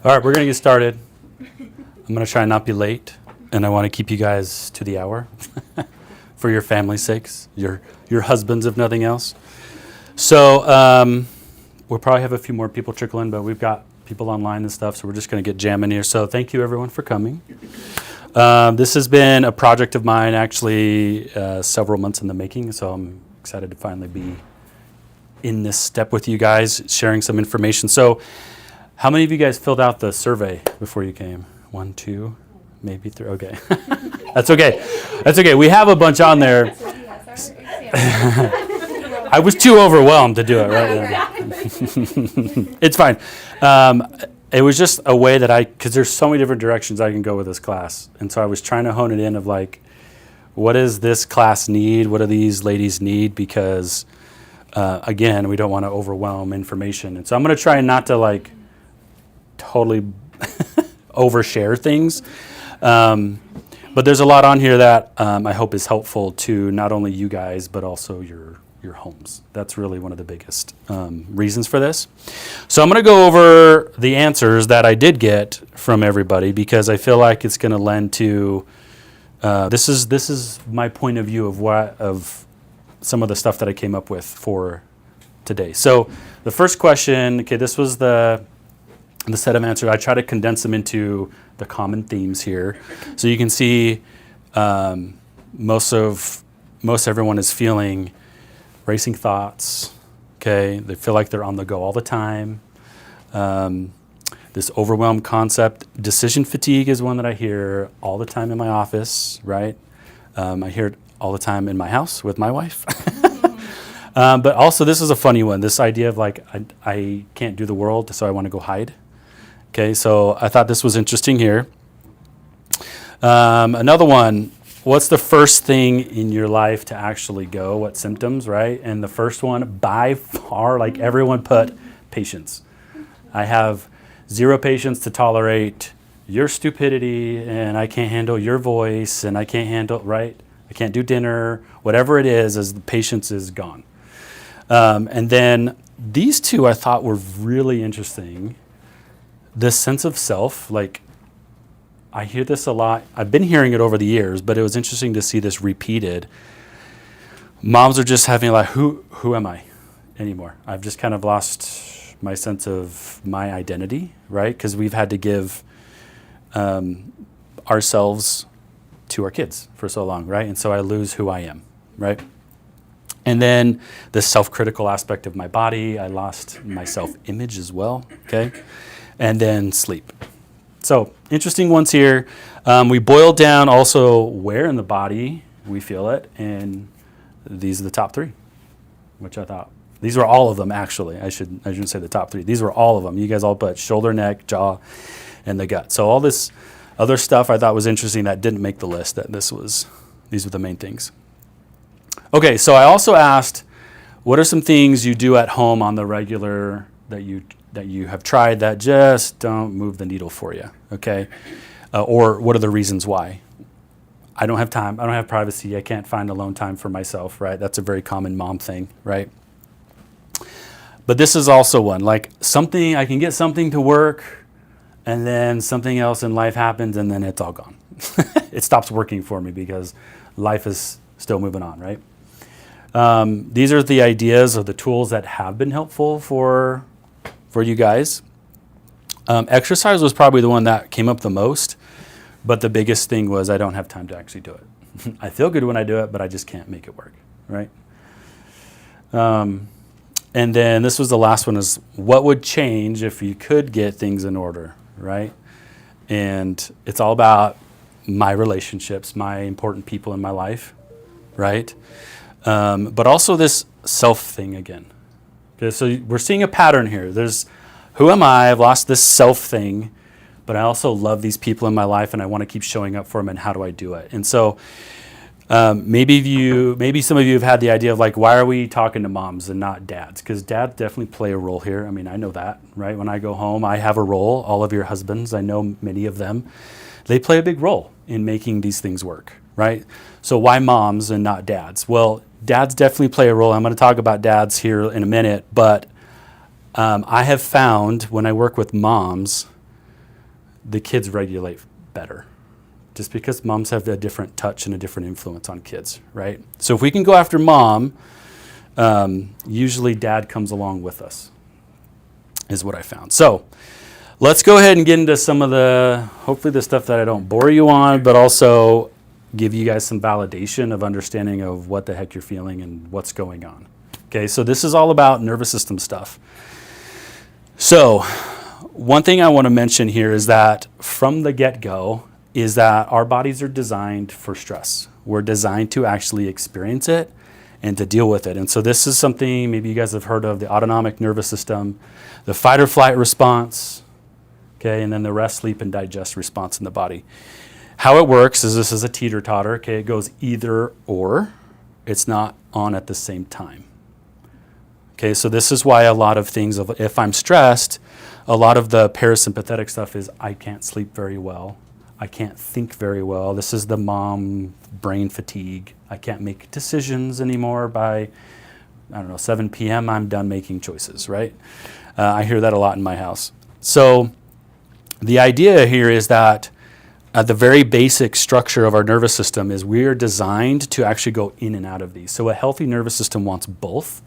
All right, we're going to get started. I'm going to try and not be late, and I want to keep you guys to the hour for your family's sakes, your husbands, if nothing else. So we'll probably have a few more people trickle in, but we've got people online and stuff, so we're just going to get jamming here. So thank you, everyone, for coming. This has been a project of mine, actually, several months in the making, so I'm excited to finally be in this step with you guys, sharing some information. So how many of you guys filled out the survey before you came? 1, 2, maybe 3. Okay. That's okay. That's okay. We have a bunch on there. I was too overwhelmed to do it right now. It's fine. It was just a way that because there's so many different directions I can go with this class. And so I was trying to hone it in of like, what does this class need? What do these ladies need? Because, again, we don't want to overwhelm information. And so I'm going to try not to like totally overshare things. But there's a lot on here that I hope is helpful to not only you guys, but also your homes. That's really one of the biggest reasons for this. So I'm going to go over the answers that I did get from everybody because I feel like it's going to lend to this is my point of view of some of the stuff that I came up with for today. So the first question, okay, this was the set of answers. I try to condense them into the common themes here. So you can see most everyone is feeling racing thoughts, okay? They feel like they're on the go all the time. This overwhelmed concept. Decision fatigue is one that I hear all the time in my office, right? I hear it all the time in my house with my wife. But also this is a funny one. This idea of like, I can't do the world, so I want to go hide. Okay, so I thought this was interesting here. Another one, what's the first thing in your life to actually go? What symptoms, right? And the first one, by far, like everyone put patience. I have 0 patience to tolerate your stupidity, and I can't handle your voice, and I can't handle, right? I can't do dinner, whatever it is, as the patience is gone. And then these two I thought were really interesting. This sense of self, like I hear this a lot. I've been hearing it over the years, but it was interesting to see this repeated. Moms are just having like, who am I anymore? I've just kind of lost my sense of my identity, right? Because we've had to give ourselves to our kids for so long, right? And so I lose who I am, right? And then the self-critical aspect of my body, I lost my self-image as well, okay? And then sleep. So interesting ones here. We boiled down also where in the body we feel it, and these are the top 3, which I thought, these were all of them actually. I shouldn't say the top 3. These were all of them. You guys all put shoulder, neck, jaw, and the gut. So all this other stuff I thought was interesting that didn't make the list, these were the main things. Okay, so I also asked, what are some things you do at home on the regular that you have tried that just don't move the needle for you, okay? Or what are the reasons why? I don't have time. I don't have privacy. I can't find alone time for myself, right? That's a very common mom thing, right? But this is also one, like I can get something to work and then something else in life happens and then it's all gone. It stops working for me because life is still moving on, right? These are the ideas or the tools that have been helpful for you guys. Exercise was probably the one that came up the most, but the biggest thing was I don't have time to actually do it. I feel good when I do it, but I just can't make it work, right? And then this was the last one, is what would change if you could get things in order, right? And it's all about my relationships, my important people in my life, right? But also this self thing again. Okay, so we're seeing a pattern here. There's, who am I? I've lost this self thing, but I also love these people in my life and I want to keep showing up for them, and how do I do it? And so maybe some of you have had the idea of like, why are we talking to moms and not dads? Because dads definitely play a role here. I mean, I know that, right? When I go home, I have a role. All of your husbands, I know many of them, they play a big role in making these things work, right? So why moms and not dads? Well, dads definitely play a role. I'm going to talk about dads here in a minute, but I have found when I work with moms, the kids regulate better. Just because moms have a different touch and a different influence on kids, right? So if we can go after mom, usually dad comes along with us, is what I found. So let's go ahead and get into some of hopefully the stuff that I don't bore you on, but also give you guys some validation of understanding of what the heck you're feeling and what's going on. Okay, so this is all about nervous system stuff. So one thing I want to mention here is that from the get-go is that our bodies are designed for stress. We're designed to actually experience it and to deal with it. And so this is something maybe you guys have heard of, the autonomic nervous system, the fight or flight response, okay, and then the rest, sleep, and digest response in the body. How it works is this is a teeter-totter, okay? It goes either or. It's not on at the same time. Okay, so this is why a lot of things, if I'm stressed, a lot of the parasympathetic stuff is I can't sleep very well. I can't think very well. This is the mom brain fatigue. I can't make decisions anymore by, 7 p.m. I'm done making choices, right? I hear that a lot in my house. So the idea here is that the very basic structure of our nervous system is we are designed to actually go in and out of these. So a healthy nervous system wants both.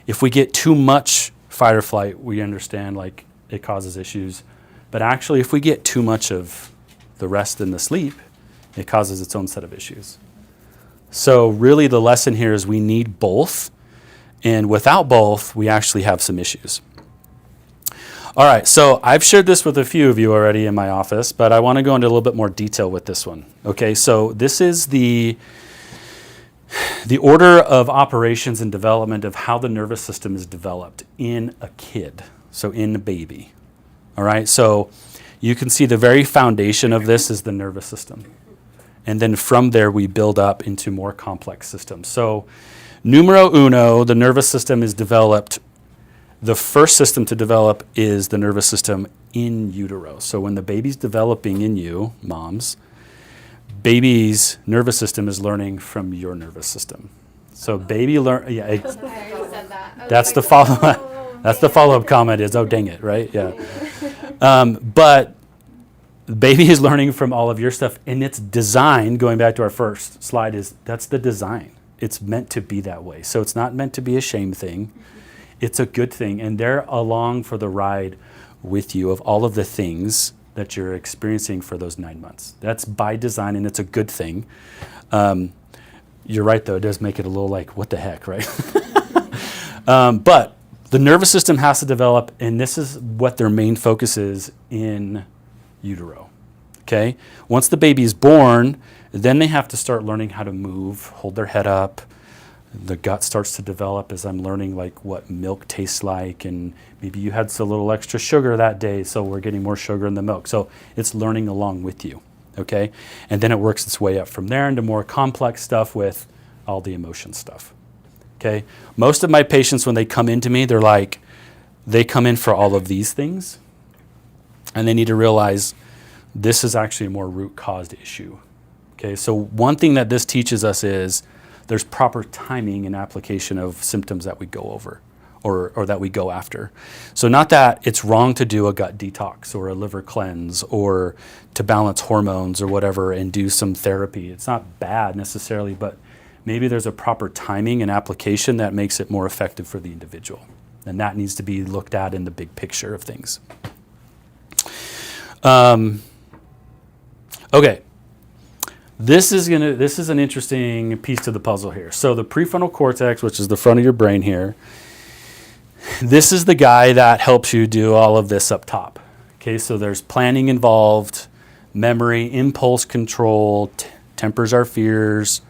If we get too much fight or flight, we understand like it causes issues. But actually, if we get too much of the rest and the sleep, it causes its own set of issues. So really the lesson here is we need both. And without both, we actually have some issues. All right, so I've shared this with a few of you already in my office, but I want to go into a little bit more detail with this one. Okay, so this is the order of operations and development of how the nervous system is developed in a kid, so in a baby. All right, so you can see the very foundation of this is the nervous system. And then from there, we build up into more complex systems. So numero uno, the nervous system is developed. The first system to develop is the nervous system in utero. So when the baby's developing in you, moms, baby's nervous system is learning from your nervous system. So baby learn, yeah. I already said that. That's the follow. That's the follow-up comment is, oh dang it, right? Yeah. But the baby is learning from all of your stuff, and it's designed. Going back to our first slide, that's the design. It's meant to be that way. So it's not meant to be a shame thing. It's a good thing, and they're along for the ride with you of all of the things that you're experiencing for those 9 months. That's by design, and it's a good thing. You're right, though. It does make it a little like, what the heck, right? But the nervous system has to develop, and this is what their main focus is in utero, okay? Once the baby's born, then they have to start learning how to move, hold their head up. The gut starts to develop as I'm learning like what milk tastes like, and maybe you had a little extra sugar that day, so we're getting more sugar in the milk. So it's learning along with you, okay? And then it works its way up from there into more complex stuff with all the emotion stuff, okay? Most of my patients, when they come into me, they come in for all of these things, and they need to realize this is actually a more root-caused issue, okay? So one thing that this teaches us is there's proper timing and application of symptoms that we go over or that we go after. So not that it's wrong to do a gut detox or a liver cleanse or to balance hormones or whatever and do some therapy. It's not bad necessarily, but maybe there's a proper timing and application that makes it more effective for the individual. And that needs to be looked at in the big picture of things. Okay. This is an interesting piece to the puzzle here. So the prefrontal cortex, which is the front of your brain here, this is the guy that helps you do all of this up top. Okay, so there's planning involved, memory, impulse control, tempers our fears,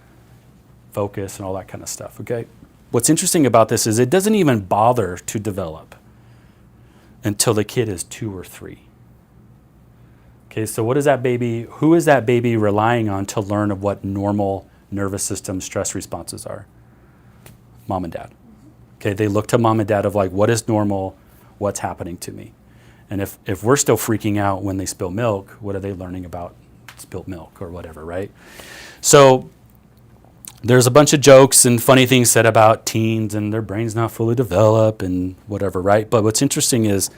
focus, and all that kind of stuff, okay? What's interesting about this is it doesn't even bother to develop until the kid is 2 or 3. Okay, so who is that baby relying on to learn of what normal nervous system stress responses are? Mom and dad. Okay, they look to mom and dad of like, what is normal? What's happening to me? And if we're still freaking out when they spill milk, what are they learning about spilt milk or whatever, right? So there's a bunch of jokes and funny things said about teens and their brain's not fully developed and whatever, right? But what's interesting is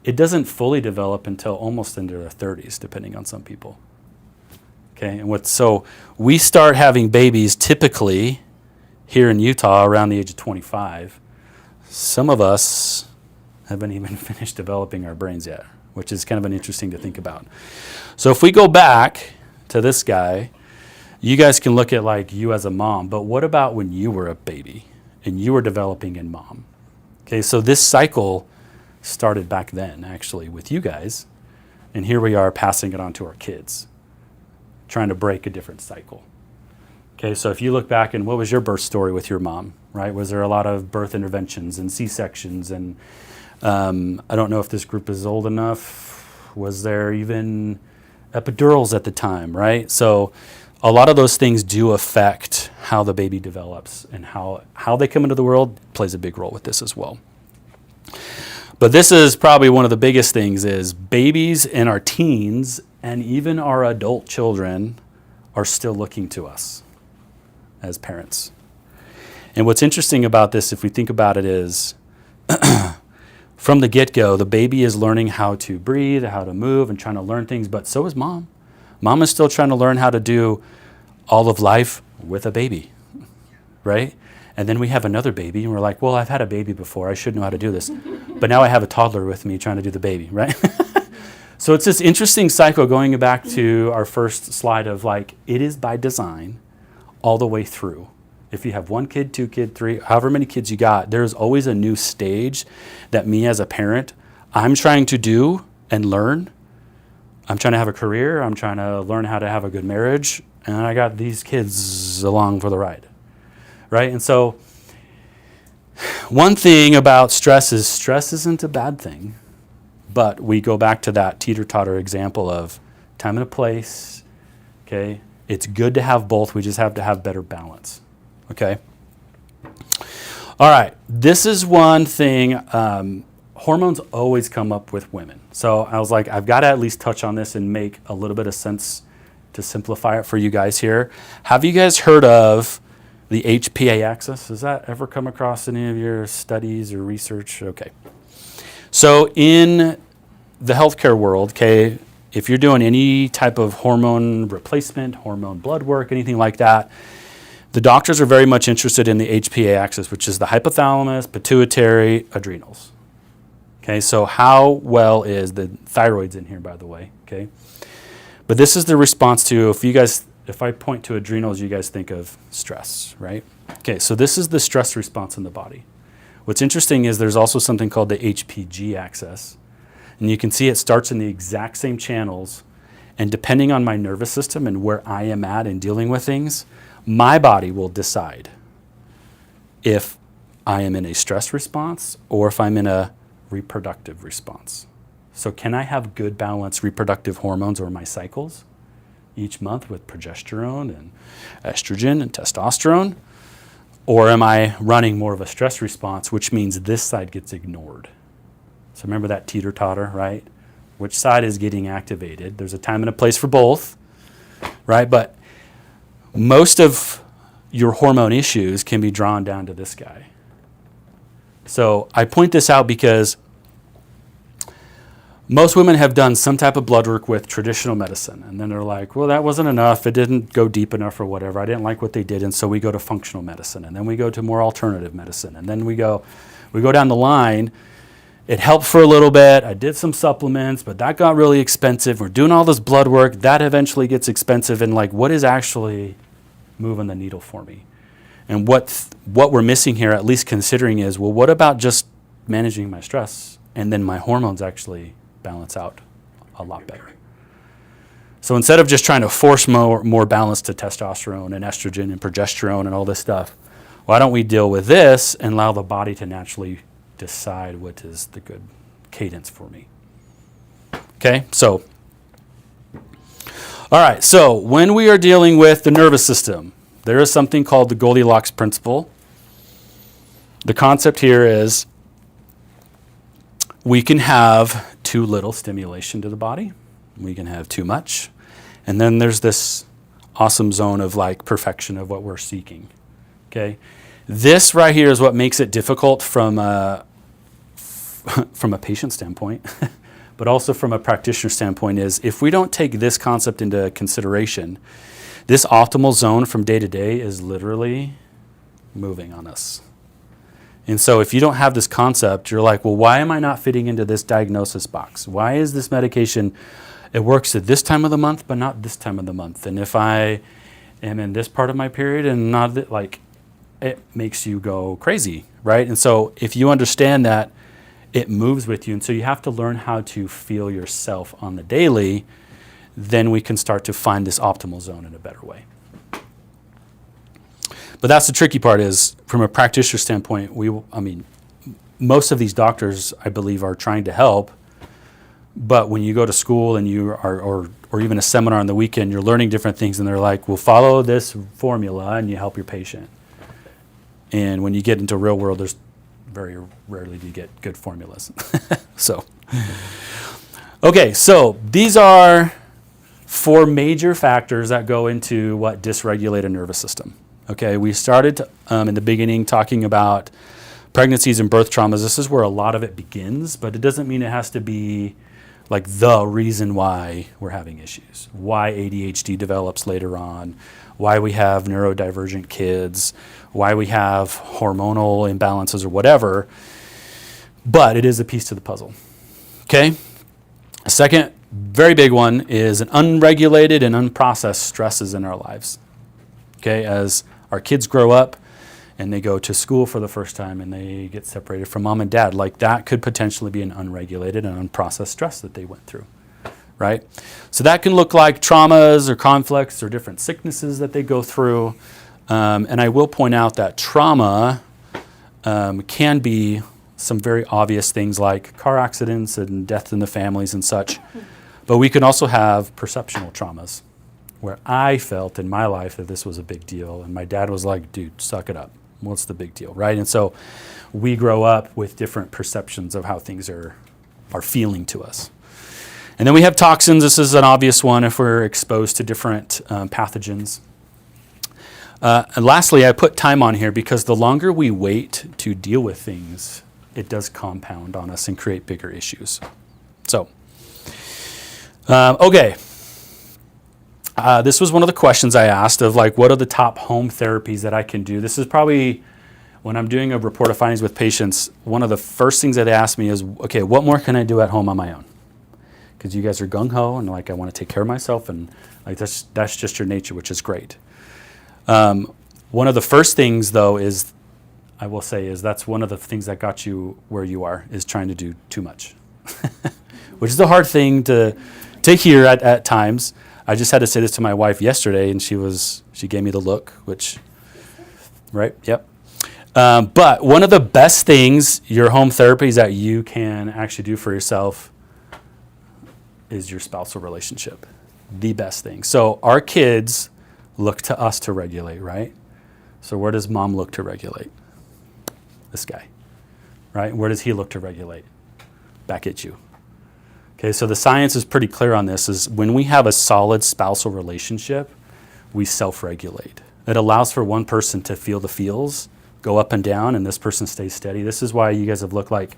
it doesn't fully develop until almost into their 30s, depending on some people. Okay, and so we start having babies typically here in Utah around the age of 25. Some of us haven't even finished developing our brains yet, which is kind of an interesting to think about. So if we go back to this guy, you guys can look at like you as a mom, but what about when you were a baby and you were developing in mom? Okay, so this cycle started back then actually with you guys, and here we are passing it on to our kids, trying to break a different cycle. Okay, so if you look back and what was your birth story with your mom, right? Was there a lot of birth interventions and C-sections and I don't know if this group is old enough. Was there even epidurals at the time, right? So a lot of those things do affect how the baby develops, and how they come into the world plays a big role with this as well. But this is probably one of the biggest things is babies and our teens and even our adult children are still looking to us as parents. And what's interesting about this, if we think about it, is from the get-go, the baby is learning how to breathe, how to move, and trying to learn things, but so is mom. Mom is still trying to learn how to do all of life with a baby, right? And then we have another baby, and we're like, well, I've had a baby before. I should know how to do this. But now I have a toddler with me trying to do the baby, right? So it's this interesting cycle going back to our first slide of like, it is by design all the way through. If you have 1 kid, 2 kid, 3, however many kids you got, there's always a new stage that me as a parent, I'm trying to do and learn. I'm trying to have a career. I'm trying to learn how to have a good marriage. And I got these kids along for the ride, right? And so one thing about stress isn't a bad thing, but we go back to that teeter-totter example of time and a place, okay? It's good to have both. We just have to have better balance, okay? All right, this is one thing. Hormones always come up with women. So I was like, I've got to at least touch on this and make a little bit of sense to simplify it for you guys here. Have you guys heard of the HPA axis? Has that ever come across any of your studies or research? Okay. So in the healthcare world, okay, if you're doing any type of hormone replacement, hormone blood work, anything like that, the doctors are very much interested in the HPA axis, which is the hypothalamus, pituitary, adrenals. Okay, so how well is the thyroid's in here, by the way, okay? But this is the response to, if I point to adrenals, you guys think of stress, right? Okay, so this is the stress response in the body. What's interesting is there's also something called the HPG axis. And you can see it starts in the exact same channels. And depending on my nervous system and where I am at in dealing with things, my body will decide if I am in a stress response or if I'm in a reproductive response. So can I have good balanced reproductive hormones or my cycles each month with progesterone and estrogen and testosterone? Or am I running more of a stress response, which means this side gets ignored? So remember that teeter-totter, right? Which side is getting activated? There's a time and a place for both, right? But most of your hormone issues can be drawn down to this guy. So I point this out because most women have done some type of blood work with traditional medicine. And then they're like, well, that wasn't enough. It didn't go deep enough or whatever. I didn't like what they did. And so we go to functional medicine. And then we go to more alternative medicine. And then we go down the line. It helped for a little bit. I did some supplements, but that got really expensive. We're doing all this blood work. That eventually gets expensive. And like, what is actually moving the needle for me? And what we're missing here, at least considering, is, well, what about just managing my stress? And then my hormones actually balance out a lot better. So instead of just trying to force more balance to testosterone and estrogen and progesterone and all this stuff, why don't we deal with this and allow the body to naturally decide what is the good cadence for me? Okay, so, all right, so when we are dealing with the nervous system, there is something called the Goldilocks principle. The concept here is we can have too little stimulation to the body. We can have too much. And then there's this awesome zone of like perfection of what we're seeking. Okay, this right here is what makes it difficult from a patient standpoint, but also from a practitioner standpoint. Is if we don't take this concept into consideration, this optimal zone from day to day is literally moving on us. And so if you don't have this concept, you're like, well, why am I not fitting into this diagnosis box? Why is this medication, it works at this time of the month, but not this time of the month? And if I am in this part of my period and not, like, it makes you go crazy, right? And so if you understand that, it moves with you. And so you have to learn how to feel yourself on the daily, then we can start to find this optimal zone in a better way. But that's the tricky part is, from a practitioner standpoint, most of these doctors, I believe, are trying to help. But when you go to school and you are, or even a seminar on the weekend, you're learning different things, and they're like, well, follow this formula, and you help your patient. And when you get into real world, there's very rarely do you get good formulas. Okay, so these are 4 major factors that go into what dysregulate a nervous system. Okay, we started in the beginning talking about pregnancies and birth traumas. This is where a lot of it begins, but it doesn't mean it has to be like the reason why we're having issues, why ADHD develops later on, why we have neurodivergent kids, why we have hormonal imbalances or whatever, but it is a piece to the puzzle. Okay, a second very big one is an unregulated and unprocessed stresses in our lives. Okay, as our kids grow up and they go to school for the first time and they get separated from mom and dad, like that could potentially be an unregulated and unprocessed stress that they went through, right? So that can look like traumas or conflicts or different sicknesses that they go through. And I will point out that trauma can be some very obvious things like car accidents and death in the families and such. But we can also have perceptual traumas, where I felt in my life that this was a big deal, and my dad was like, dude, suck it up. What's the big deal, right? And so we grow up with different perceptions of how things are feeling to us. And then we have toxins. This is an obvious one if we're exposed to different pathogens. And lastly, I put time on here because the longer we wait to deal with things, it does compound on us and create bigger issues. So, okay. This was one of the questions I asked of like, what are the top home therapies that I can do? This is probably, when I'm doing a report of findings with patients, one of the first things that they ask me is, okay, what more can I do at home on my own? Because you guys are gung-ho and like, I want to take care of myself, and like that's just your nature, which is great. One of the first things though is, I will say, is that's one of the things that got you where you are, is trying to do too much, which is a hard thing to hear at times. I just had to say this to my wife yesterday, and she gave me the look, which, right, yep. But one of the best things, your home therapies that you can actually do for yourself is your spousal relationship. The best thing. So our kids look to us to regulate, right? So where does mom look to regulate? This guy, right? Where does he look to regulate? Back at you. Okay, so the science is pretty clear on this, is when we have a solid spousal relationship, we self-regulate. It allows for one person to feel the feels, go up and down, and this person stays steady. This is why you guys have looked like,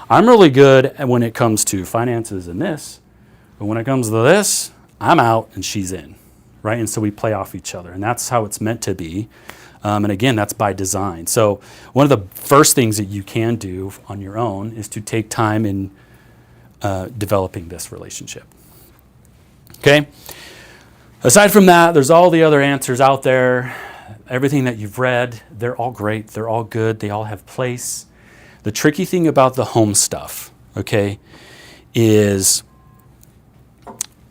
I'm really good when it comes to finances and this, but when it comes to this, I'm out and she's in, right? And so we play off each other, and that's how it's meant to be. And again, that's by design. So one of the first things that you can do on your own is to take time in developing this relationship. Okay? Aside from that, there's all the other answers out there. Everything that you've read, they're all great. They're all good. They all have place. The tricky thing about the home stuff, okay, is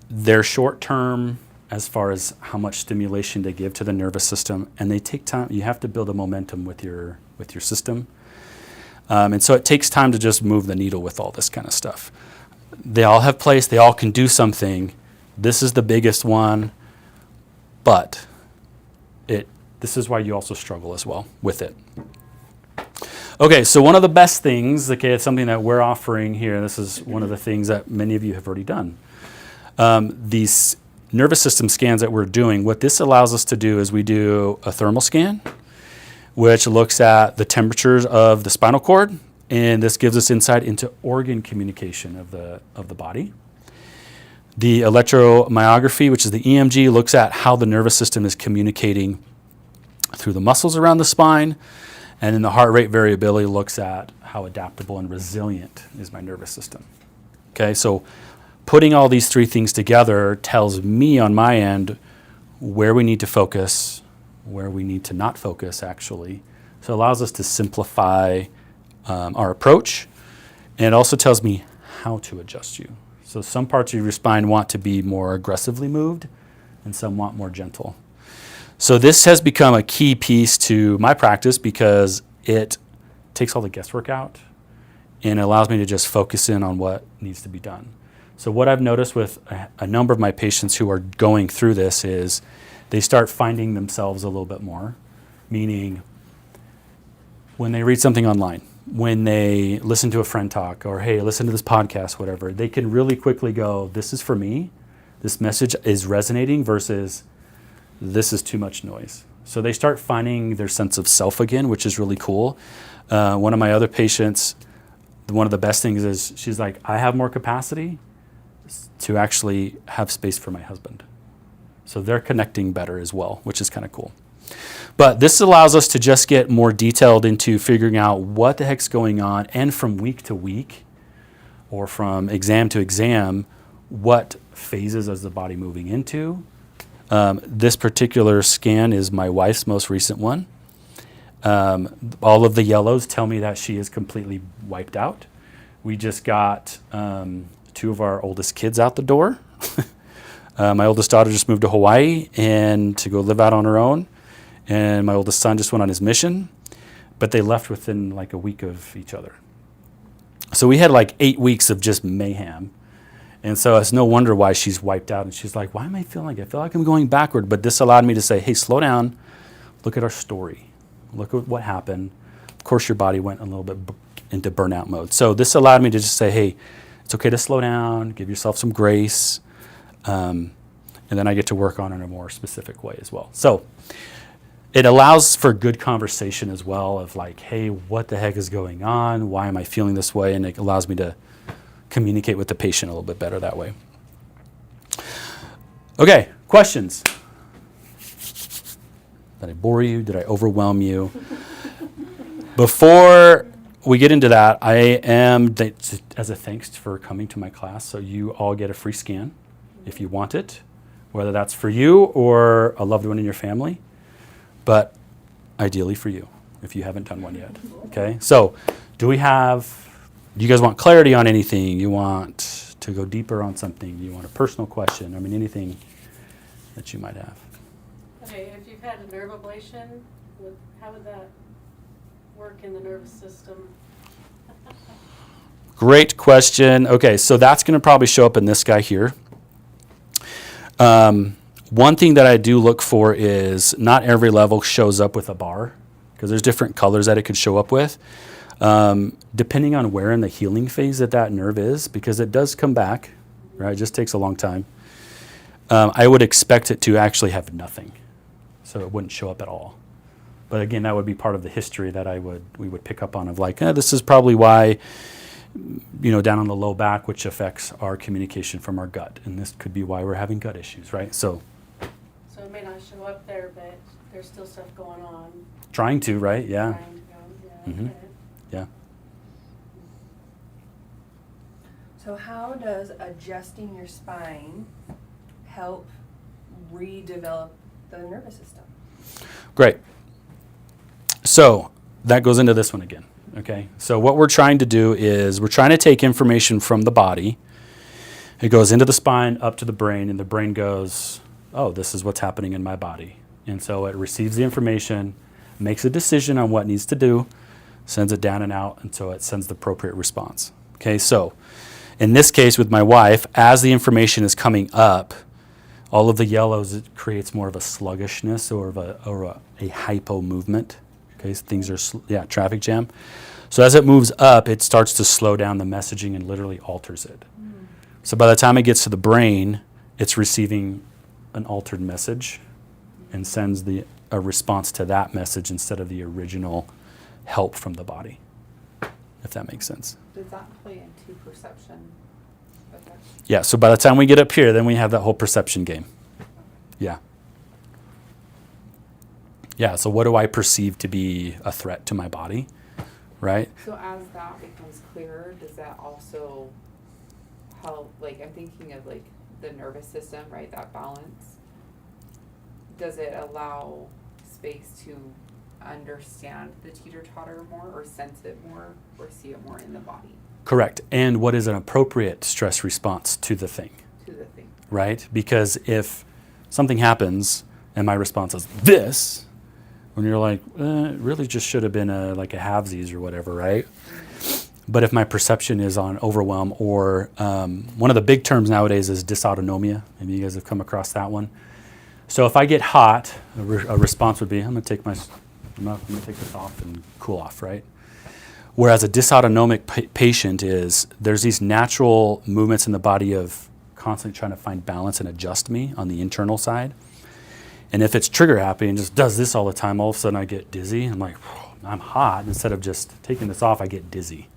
they're short-term as far as how much stimulation they give to the nervous system, and they take time. You have to build a momentum with your system. And so it takes time to just move the needle with all this kind of stuff. They all have place. They all can do something. This is the biggest one, but this is why you also struggle as well with it. Okay, so one of the best things, okay, it's something that we're offering here. This is one of the things that many of you have already done. These nervous system scans that we're doing, what this allows us to do is we do a thermal scan, which looks at the temperatures of the spinal cord, and this gives us insight into organ communication of the body. The electromyography, which is the EMG, looks at how the nervous system is communicating through the muscles around the spine. And then the heart rate variability looks at how adaptable and resilient is my nervous system. Okay, so putting all these three things together tells me on my end where we need to focus, where we need to not focus, actually. So it allows us to simplify our approach, and it also tells me how to adjust you. So some parts of your spine want to be more aggressively moved, and some want more gentle. So this has become a key piece to my practice because it takes all the guesswork out and allows me to just focus in on what needs to be done. So what I've noticed with a number of my patients who are going through this is they start finding themselves a little bit more, meaning when they read something online, when they listen to a friend talk, or hey, listen to this podcast, whatever, they can really quickly go, this is for me, this message is resonating, versus this is too much noise. So they start finding their sense of self again, which is really cool. One of my other patients, one of the best things is she's like, I have more capacity to actually have space for my husband. So they're connecting better as well, which is kind of cool. But this allows us to just get more detailed into figuring out what the heck's going on, and from week to week or from exam to exam, what phases is the body moving into. This particular scan is my wife's most recent one. All of the yellows tell me that she is completely wiped out. We just got 2 of our oldest kids out the door. My oldest daughter just moved to Hawaii and to go live out on her own. And my oldest son just went on his mission, but they left within like a week of each other. So we had like 8 weeks of just mayhem. And so it's no wonder why she's wiped out. And she's like, why am I feeling like, I feel like I'm going backward? But this allowed me to say, hey, slow down. Look at our story. Look at what happened. Of course, your body went a little bit into burnout mode. So this allowed me to just say, hey, it's okay to slow down, give yourself some grace. And then I get to work on it in a more specific way as well. So it allows for good conversation as well of like, hey, what the heck is going on? Why am I feeling this way? And it allows me to communicate with the patient a little bit better that way. Okay, questions? Did I bore you? Did I overwhelm you? Before we get into that, I am, as a thanks for coming to my class, so you all get a free scan if you want it, whether that's for you or a loved one in your family, but ideally for you if you haven't done one yet. Okay, so do you guys want clarity on anything? You want to go deeper on something? You want a personal question? I mean, anything that you might have. Okay, if you've had a nerve ablation, how would that work in the nervous system? Great question. Okay, so that's going to probably show up in this guy here. One thing that I do look for is not every level shows up with a bar, because there's different colors that it could show up with. Depending on where in the healing phase that nerve is, because it does come back, right? It just takes a long time. I would expect it to actually have nothing, so it wouldn't show up at all. But again, that would be part of the history that we would pick up on of like, this is probably why, down on the low back, which affects our communication from our gut, and this could be why we're having gut issues, right? So it may not show up there, but there's still stuff going on. Trying to, right? Yeah. Trying to go, Mm-hmm. Okay. Yeah. So how does adjusting your spine help redevelop the nervous system? Great. So that goes into this one again. Okay. So what we're trying to do is we're trying to take information from the body. It goes into the spine, up to the brain, and the brain goes, oh, this is what's happening in my body. And so it receives the information, makes a decision on what needs to do, sends it down and out, and so it sends the appropriate response. Okay, so in this case with my wife, as the information is coming up, all of the yellows, it creates more of a sluggishness or a hypo movement. Okay, so things are, traffic jam. So as it moves up, it starts to slow down the messaging and literally alters it. So by the time it gets to the brain, it's receiving an altered message and sends a response to that message instead of the original help from the body, if that makes sense. Does that play into perception? Okay. Yeah, so by the time we get up here, then we have that whole perception game. Yeah. Yeah, so what do I perceive to be a threat to my body, right? So as that becomes clearer, does that also help, like, I'm thinking of like the nervous system, right, that balance? Does it allow space to understand the teeter-totter more, or sense it more, or see it more in the body, Correct. And what is an appropriate stress response to the thing, to the thing? right? Because if something happens and my response is this, when you're like, it really just should have been like a halvesies or whatever, right? But if my perception is on overwhelm, or one of the big terms nowadays is dysautonomia. Maybe you guys have come across that one. So if I get hot, a response would be, I'm going to take this off and cool off, right? Whereas a dysautonomic patient there's these natural movements in the body of constantly trying to find balance and adjust me on the internal side. And if it's trigger happy and just does this all the time, all of a sudden I get dizzy. I'm like, I'm hot. Instead of just taking this off, I get dizzy.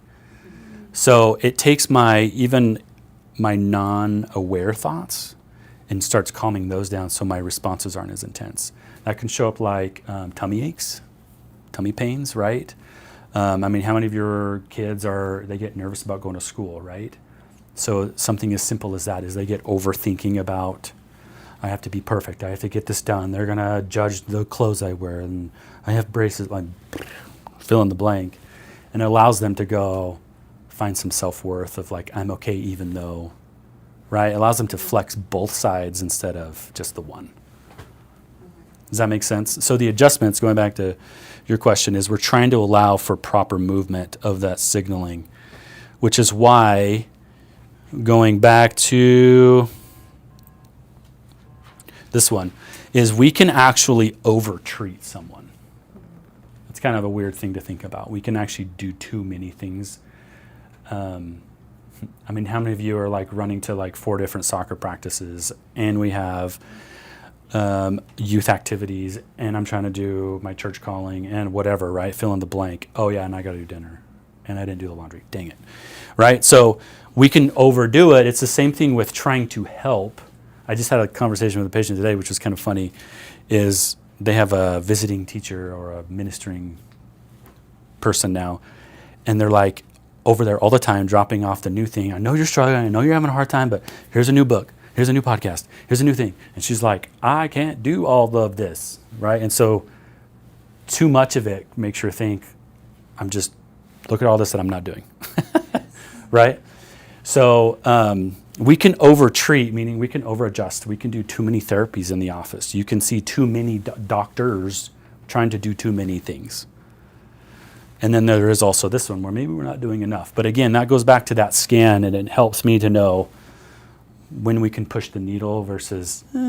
So it takes even my non-aware thoughts and starts calming those down so my responses aren't as intense. That can show up like tummy aches, tummy pains, right? I mean, how many of your kids they get nervous about going to school, right? So something as simple as that is they get overthinking about, I have to be perfect, I have to get this done, they're gonna judge the clothes I wear, and I have braces, like fill in the blank. And it allows them to go find some self-worth of like, I'm okay even though, right? It allows them to flex both sides instead of just the one. Does that make sense? So the adjustments, going back to your question, is we're trying to allow for proper movement of that signaling, which is why, going back to this one, is we can actually over-treat someone. It's kind of a weird thing to think about. We can actually do too many things. I mean, how many of you are like running to like 4 different soccer practices, and we have youth activities, and I'm trying to do my church calling and whatever, right? Fill in the blank. Oh yeah, and I got to do dinner, and I didn't do the laundry. Dang it, right? So we can overdo it. It's the same thing with trying to help. I just had a conversation with a patient today, which was kind of funny, is they have a visiting teacher or a ministering person now, and they're like over there all the time dropping off the new thing. I know you're struggling, I know you're having a hard time, but here's a new book, here's a new podcast, here's a new thing. And she's like, I can't do all of this, right? And so too much of it makes her think, look at all this that I'm not doing, right? So we can over-treat, meaning we can over-adjust. We can do too many therapies in the office. You can see too many doctors trying to do too many things. And then there is also this one where maybe we're not doing enough. But again, that goes back to that scan, and it helps me to know when we can push the needle versus we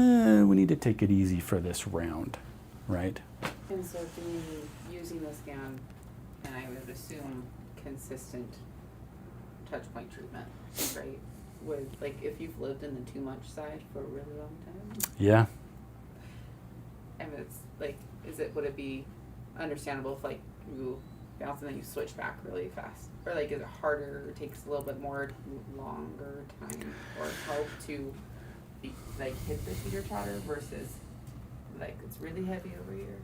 need to take it easy for this round, right? And so using the scan, and I would assume consistent touch point treatment, right? With, like, if you've lived in the too much side for a really long time, Yeah. and it's like, would it be understandable if like you bounce and then you switch back really fast? Or like, is it harder, it takes a little bit more longer time or help to like hit the teeter-totter versus like it's really heavy over here?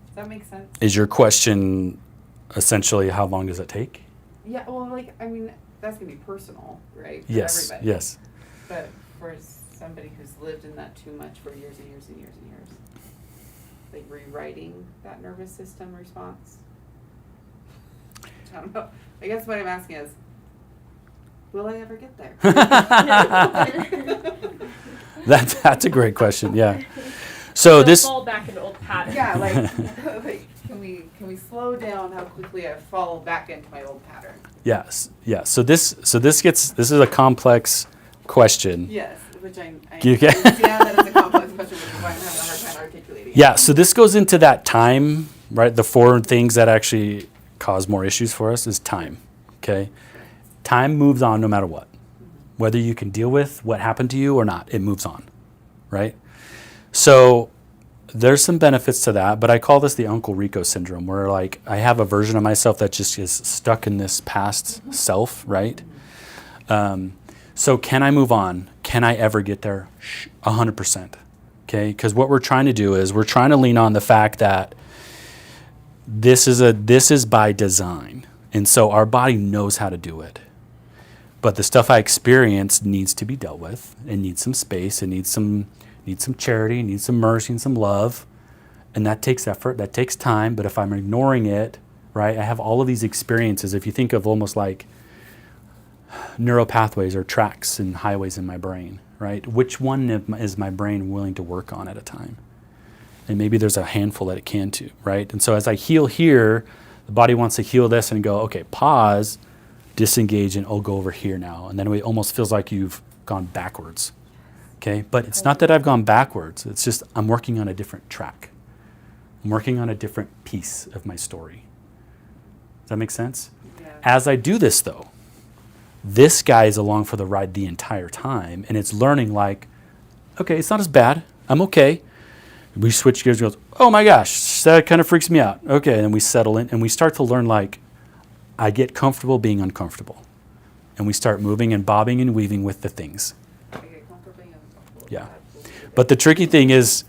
Does that make sense? Is your question essentially how long does it take? Yeah, well, like, I mean, that's gonna be personal, right? For Yes, everybody. yes. But for somebody who's lived in that too much for years and years and years and years, like rewriting that nervous system response. I don't know. I guess what I'm asking is, will I ever get there? That's a great question. Yeah. So They'll this. fall back into old patterns. Yeah, like can we slow down how quickly I fall back into my old pattern? Yes. Yeah. So this is a complex question. Yes, which I You get- understand that it's a complex question, which is why I'm having a hard time articulating. Yeah. So this goes into that time, right? The 4 things that actually cause more issues for us is time. Okay. Time moves on no matter what. Whether you can deal with what happened to you or not, it moves on, right? So there's some benefits to that, but I call this the Uncle Rico syndrome, where like I have a version of myself that just is stuck in this past self, right? So can I move on? Can I ever get there? 100%. Okay, because what we're trying to do is we're trying to lean on the fact that this is by design, and so our body knows how to do it. But the stuff I experience needs to be dealt with. It needs some space. It needs some charity. It needs some mercy and some love, and that takes effort. That takes time. But if I'm ignoring it, right? I have all of these experiences. If you think of almost like neural pathways or tracks and highways in my brain, right? Which one is my brain willing to work on at a time? And maybe there's a handful that it can too, right? And so as I heal here, the body wants to heal this and go, okay, pause, disengage, and I'll go over here now. And then it almost feels like you've gone backwards, okay? But it's not that I've gone backwards. It's just I'm working on a different track. I'm working on a different piece of my story. Does that make sense? Yeah. As I do this though, this guy is along for the ride the entire time, and it's learning like, okay, it's not as bad. I'm okay. We switch gears and goes, oh my gosh, that kind of freaks me out. Okay, and we settle in, and we start to learn like, I get comfortable being uncomfortable. And we start moving and bobbing and weaving with the things. I get comfortably uncomfortable. Yeah. That's But the tricky thing is,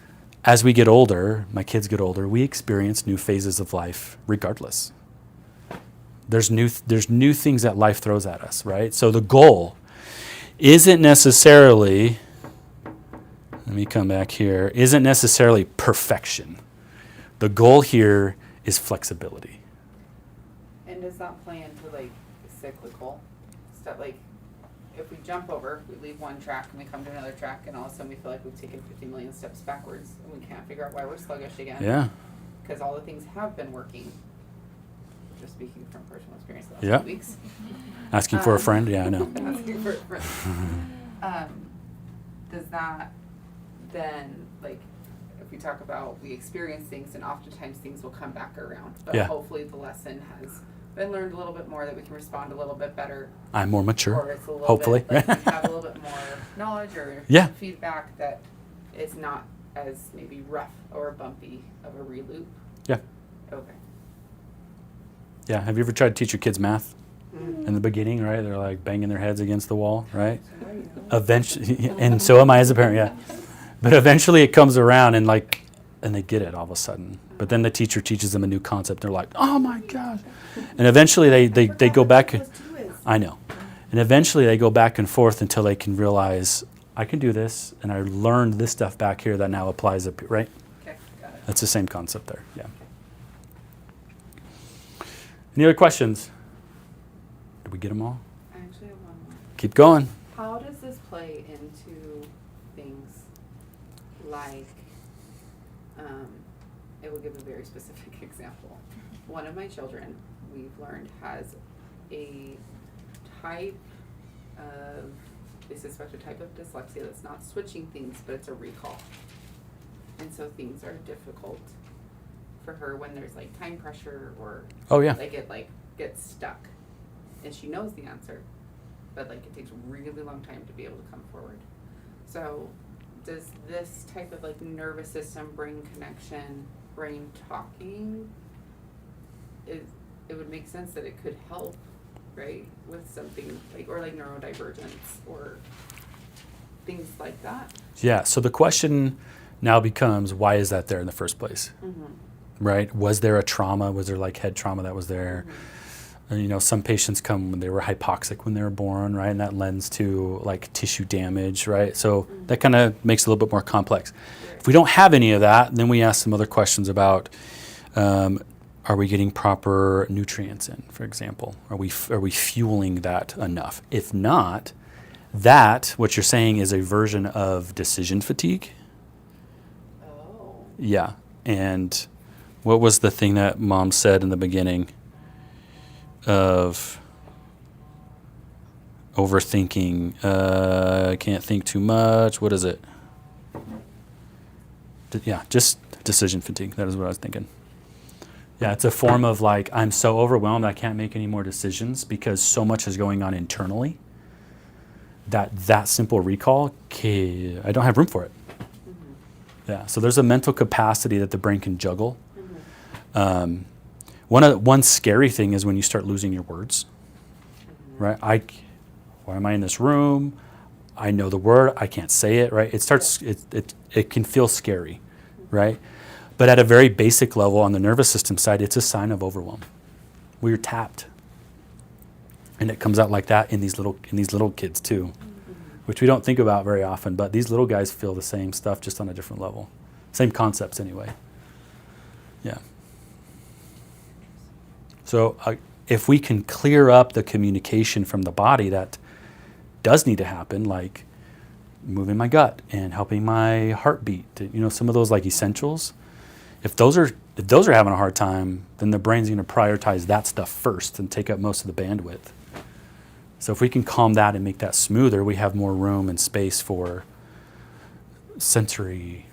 as we get older, my kids get older, we experience new phases of life regardless. There's new things that life throws at us, right? So the goal isn't necessarily, let me come back here, isn't necessarily perfection. The goal here is flexibility. And does that play into like cyclical stuff? Like if we jump over, we leave one track and we come to another track, and all of a sudden we feel like we've taken 50 million steps backwards, and we can't figure out why we're sluggish again. Yeah. Because all the things have been working. Just speaking from personal experience the last Yeah. few weeks. Asking for a friend? Yeah, I know. Asking for a friend. Does that then, like, if we talk about we experience things, and oftentimes things will come back around, but Yeah. hopefully the lesson has been learned a little bit more, that we can respond a little bit better, I'm more mature, or it's a little hopefully. bit, like, we have a little bit more knowledge or Yeah. feedback that it's not as maybe rough or bumpy of a reloop. Yeah. Okay. Yeah. Have you ever tried to teach your kids math? In the beginning, right? They're like banging their heads against the wall, right? Eventually, and so am I as a parent, yeah. But eventually it comes around and they get it all of a sudden. But then the teacher teaches them a new concept. They're like, oh my gosh. And eventually they go back. I know. And eventually they go back and forth until they can realize, I can do this, and I learned this stuff back here that now applies up, right? Okay, got it. That's the same concept there, yeah. Any other questions? Did we get them all? I actually have one more. Keep going. How does this play into things like, I will give a very specific example. One of my children, we've learned, has a type of, they suspect a type of dyslexia that's not switching things, but it's a recall. And so things are difficult for her when there's like time pressure, or Oh, yeah. like it like gets stuck. And she knows the answer, but like it takes a really long time to be able to come forward. So does this type of like nervous system, brain connection, brain talking, it would make sense that it could help, right, with something like, or like neurodivergence or things like that? Yeah, so the question now becomes, why is that there in the first place? Mm-hmm. Right? Was there a trauma? Was there like head trauma that was there? And, you know, some patients come when they were hypoxic when they were born, right? And that lends to like tissue damage, right? So that kind of makes it a little bit more complex. If we don't have any of that, then we ask some other questions about, are we getting proper nutrients in, for example? Are we fueling that enough? If not, that, what you're saying, is a version of decision fatigue. Oh. Yeah. And what was the thing that Mom said in the beginning of overthinking? I can't think too much. What is it? Yeah, just decision fatigue. That is what I was thinking. Yeah, it's a form of like, I'm so overwhelmed I can't make any more decisions because so much is going on internally that simple recall, I don't have room for it. Yeah, so there's a mental capacity that the brain can juggle. Mhm. One scary thing is when you start losing your words, Mm-hmm. right? Why am I in this room? I know the word, I can't say it, right? It can feel scary, right? But at a very basic level on the nervous system side, it's a sign of overwhelm. We're tapped. And it comes out like that in these little kids too, which we don't think about very often, but these little guys feel the same stuff just on a different level. Same concepts anyway. Yeah. So if we can clear up the communication from the body that does need to happen, like moving my gut and helping my heartbeat, some of those like essentials, if those are having a hard time, then the brain's going to prioritize that stuff first and take up most of the bandwidth. So if we can calm that and make that smoother, we have more room and space for sensory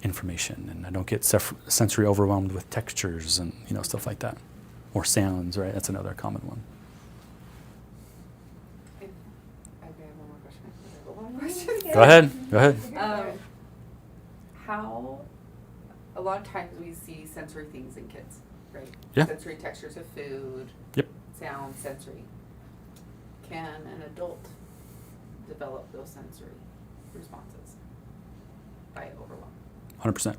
information, and I don't get sensory overwhelmed with textures and stuff like that, or sounds. Right, that's another common one. I have one more question. Go ahead. How a lot of times we see sensory things in kids, right? Yeah. Sensory textures of food. Yep. Sound, sensory. Can an adult develop those sensory responses by overwhelm? 100%.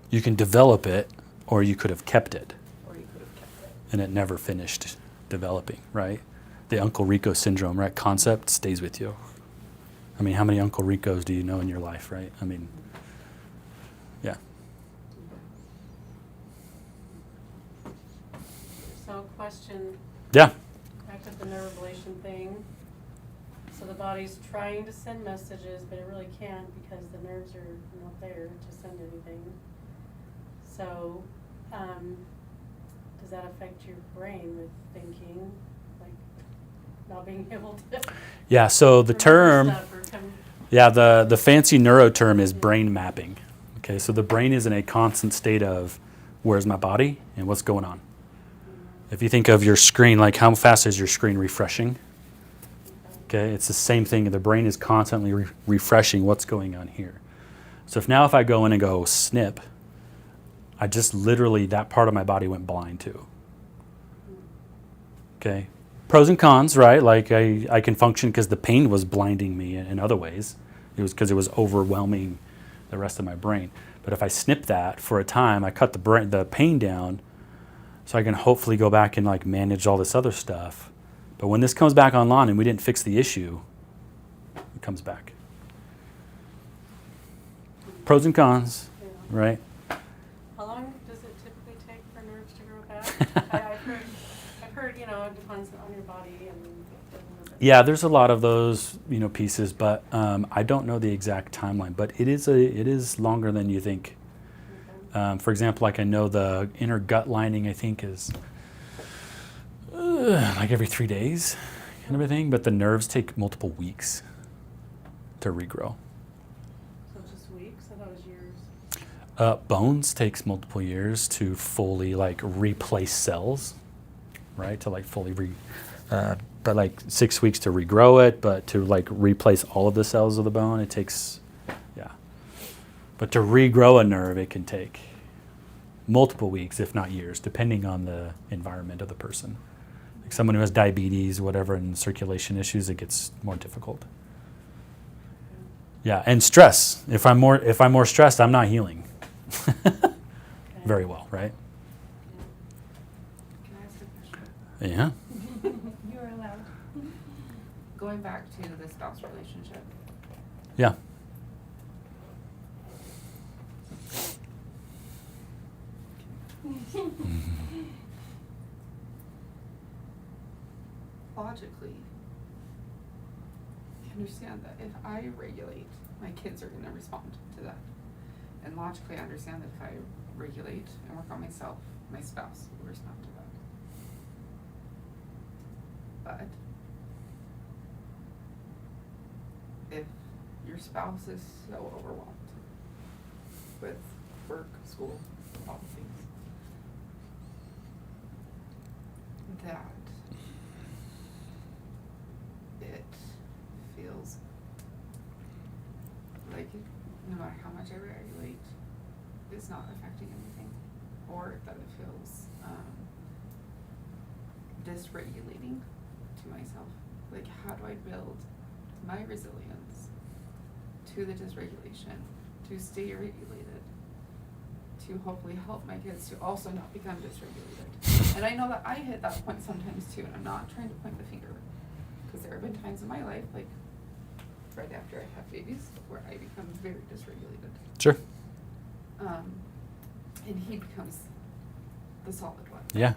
You can develop it, or you could have kept it, Or you could have kept it. and it never finished developing. Right? The Uncle Rico syndrome, right? Concept stays with you. I mean, how many Uncle Ricos do you know in your life, right? I mean, yeah. So question, Yeah. back to the nerve ablation thing. So the body's trying to send messages, but it really can't because the nerves are not there to send anything. So, does that affect your brain with thinking, like not being able to? Yeah, so the remember term, stuff or yeah, the fancy neuro term is brain mapping. Okay, so the brain is in a constant state of where's my body and what's going on. If you think of your screen, like how fast is your screen refreshing? Okay, it's the same thing. The brain is constantly refreshing what's going on here. So if I go in and go snip, I just literally, that part of my body went blind too. Okay, pros and cons, right? Like I can function because the pain was blinding me in other ways. It was because it was overwhelming the rest of my brain. But if I snip that for a time, I cut the pain down, so I can hopefully go back and like manage all this other stuff. But when this comes back online and we didn't fix the issue, it comes back. Pros and cons, Yeah. right? How long does it typically take for nerves to grow back? I've heard, it depends on your body and. Yeah, there's a lot of those, pieces, but I don't know the exact timeline. But it is longer than you think. Okay. For example, like I know the inner gut lining, I think is like every 3 days, kind of a thing. But the nerves take multiple weeks to regrow. So just weeks? I thought it was years. Bones takes multiple years to fully like replace cells, right? To like fully but like 6 weeks to regrow it, but to like replace all of the cells of the bone, it takes, yeah. But to regrow a nerve, it can take multiple weeks, if not years, depending on the environment of the person. Like someone who has diabetes, whatever, and circulation issues, it gets more difficult. Yeah, and stress. If I'm more stressed, I'm not healing very well, right? Can I ask a question? Yeah. You're allowed. Going back to the spouse relationship, Yeah. logically, I understand that if I regulate, my kids are going to respond to that. And logically, I understand that if I regulate and work on myself, my spouse will respond to that. But if your spouse is so overwhelmed with work, school, all the things, that it feels like no matter how much I regulate, it's not affecting anything, or that it feels dysregulating to myself. Like, how do I build my resilience to the dysregulation, to stay regulated, to hopefully help my kids to also not become dysregulated? And I know that I hit that point sometimes too, and I'm not trying to point the finger, because there have been times in my life, like right after I have babies, where I become very dysregulated. Sure. And he becomes the solid one. Yeah.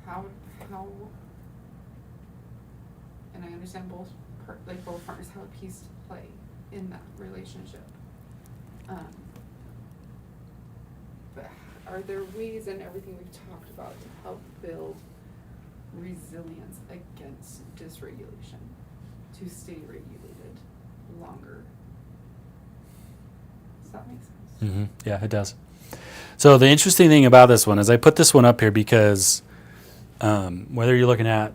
How, and I understand both partners have a piece to play in that relationship. But are there ways in everything we've talked about to help build resilience against dysregulation, to stay regulated longer? Does that make sense? Mm-hmm. Yeah, it does. So the interesting thing about this one is I put this one up here because whether you're looking at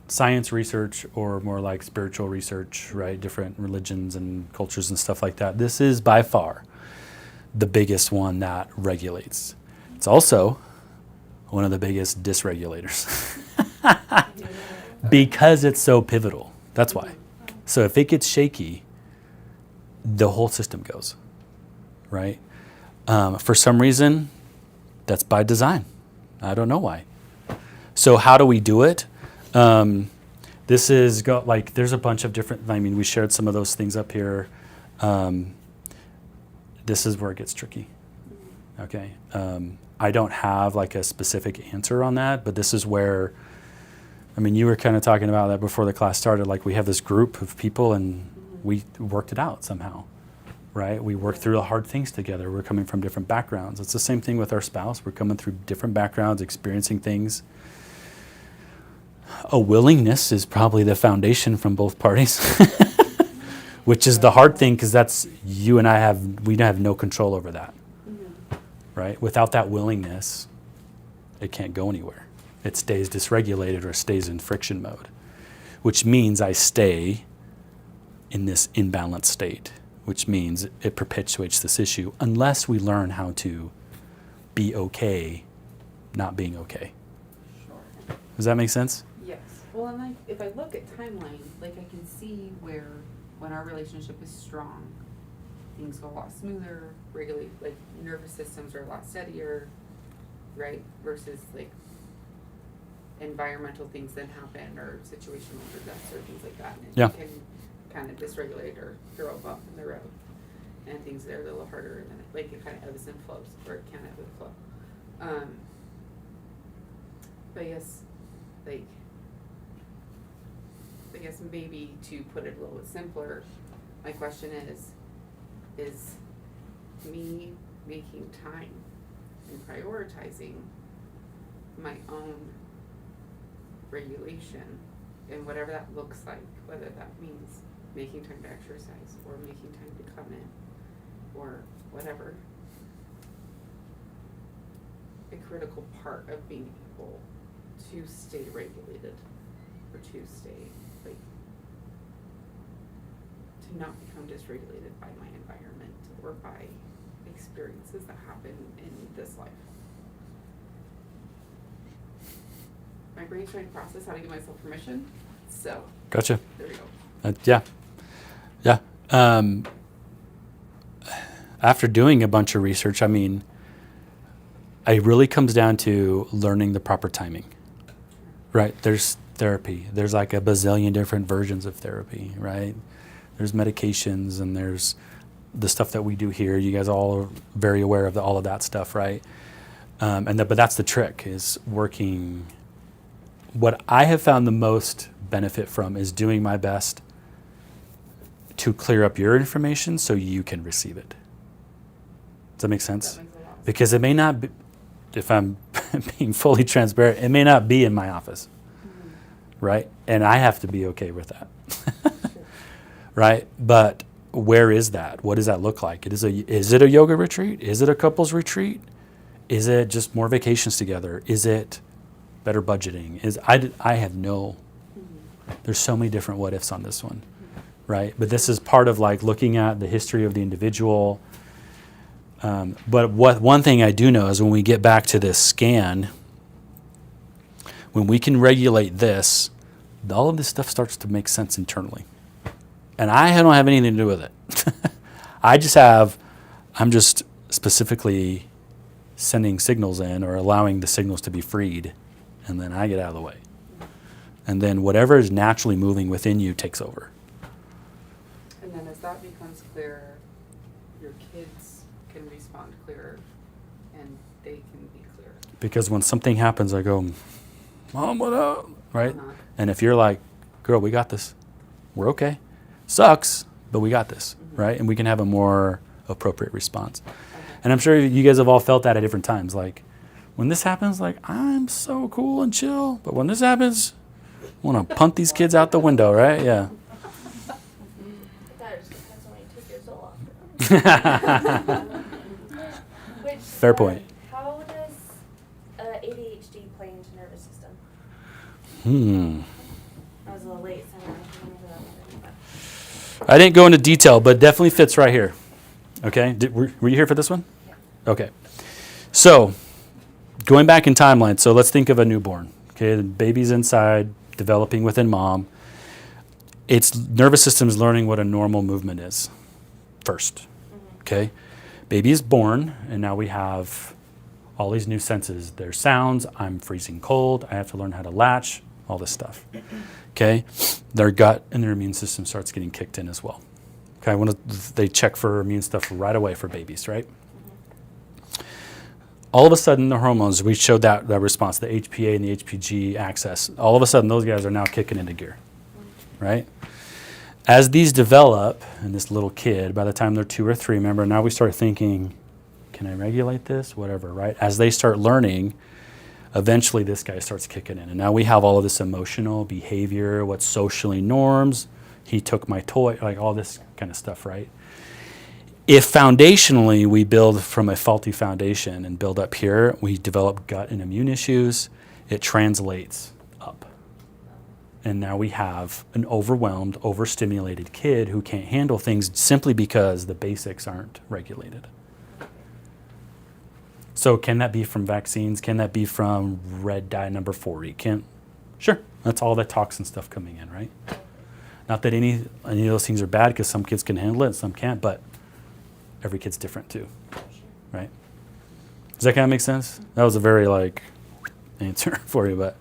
science research or more like spiritual research, right, different religions and cultures and stuff like that, this is by far the biggest one that regulates. It's also one of the biggest dysregulators because it's so pivotal. That's why. So if it gets shaky, the whole system goes, right? For some reason, that's by design. I don't know why. So how do we do it? This is there's a bunch of different, we shared some of those things up here. This is where it gets tricky. Okay. I don't have like a specific answer on that, but this is where, you were kind of talking about that before the class started. Like, we have this group of people and we worked it out somehow, right? We worked through the hard things together. We're coming from different backgrounds. It's the same thing with our spouse. We're coming through different backgrounds, experiencing things. A willingness is probably the foundation from both parties, which is the hard thing, because that's you and we have no control over that, right? Without that willingness, it can't go anywhere. It stays dysregulated or stays in friction mode, which means I stay in this imbalanced state, which means it perpetuates this issue unless we learn how to be okay not being okay. Sure. Does that make sense? Yes. Well, and if I look at timeline, I can see where when our relationship is strong, things go a lot smoother, regulate, nervous systems are a lot steadier, right? Versus environmental things then happen, or situational or deaths or things like that. And it can kind of dysregulate or throw a bump in the road. And things that are a little harder, and then it kind of ebbs and flows, or it can ebb and flow. But yes, I guess maybe to put it a little bit simpler, my question is me making time and prioritizing my own regulation, and whatever that looks like, whether that means making time to exercise or making time to come in or whatever, a critical part of being able to stay regulated, or to stay, to not become dysregulated by my environment or by experiences that happen in this life. My brain's trying to process how to give myself permission, so. Gotcha. There we go. Yeah. After doing a bunch of research, it really comes down to learning the proper timing, right? There's therapy. There's a bazillion different versions of therapy, right? There's medications, and there's the stuff that we do here. You guys all are very aware of all of that stuff, right? But that's the trick, is working. What I have found the most benefit from is doing my best to clear up your information so you can receive it. Does that make sense? That makes a lot of sense. Because it may not be, if I'm being fully transparent, it may not be in my office, right? And I have to be okay with that, right? But where is that? What does that look like? Is it a yoga retreat? Is it a couples retreat? Is it just more vacations together? Is it better budgeting? I have no There's so many different what ifs on this one, right? But this is part of like looking at the history of the individual. But one thing I do know is when we get back to this scan, when we can regulate this, all of this stuff starts to make sense internally. And I don't have anything to do with it. I'm just specifically sending signals in or allowing the signals to be freed, and then I get out of the way. And then whatever is naturally moving within you takes over. And then as that becomes clearer, your kids can respond clearer and they can be clearer. Because when something happens, I go, Mom, what up? Right? Uh-huh. And if you're like, girl, we got this. We're okay. Sucks, but we got this, right? And we can have a more appropriate response. And I'm sure you guys have all felt that at different times. Like, when this happens, like, I'm so cool and chill. But when this happens, I want to punt these kids out the window, right? Yeah. That just depends on when you take your soul off. Which, Fair point. How does ADHD play into nervous system? I was a little late, so I don't remember that one. I didn't go into detail, but definitely fits right here. Okay? Were you here for this one? Yeah. Okay. So, going back in timeline, so let's think of a newborn. Okay, the baby's inside, developing within mom. Its nervous system is learning what a normal movement is first. Okay? Baby is born, and now we have all these new senses. There's sounds, I'm freezing cold, I have to learn how to latch, all this stuff. Okay? Their gut and their immune system starts getting kicked in as well. Okay, they check for immune stuff right away for babies, right? All of a sudden, the hormones, we showed that response, the HPA and the HPG axis. All of a sudden, those guys are now kicking into gear, right? As these develop, and this little kid, by the time they're 2 or 3, remember, now we start thinking, can I regulate this? Whatever, right? As they start learning, eventually this guy starts kicking in. And now we have all of this emotional behavior, what's socially norms. He took my toy, like all this kind of stuff, right? If foundationally we build from a faulty foundation and build up here, we develop gut and immune issues, it translates up. And now we have an overwhelmed, overstimulated kid who can't handle things simply because the basics aren't regulated. So can that be from vaccines? Can that be from red dye number 40? Sure, that's all that toxin stuff coming in, right? Not that any of those things are bad, because some kids can handle it and some can't, but every kid's different too, right? Does that kind of make sense? That was a very answer for you, but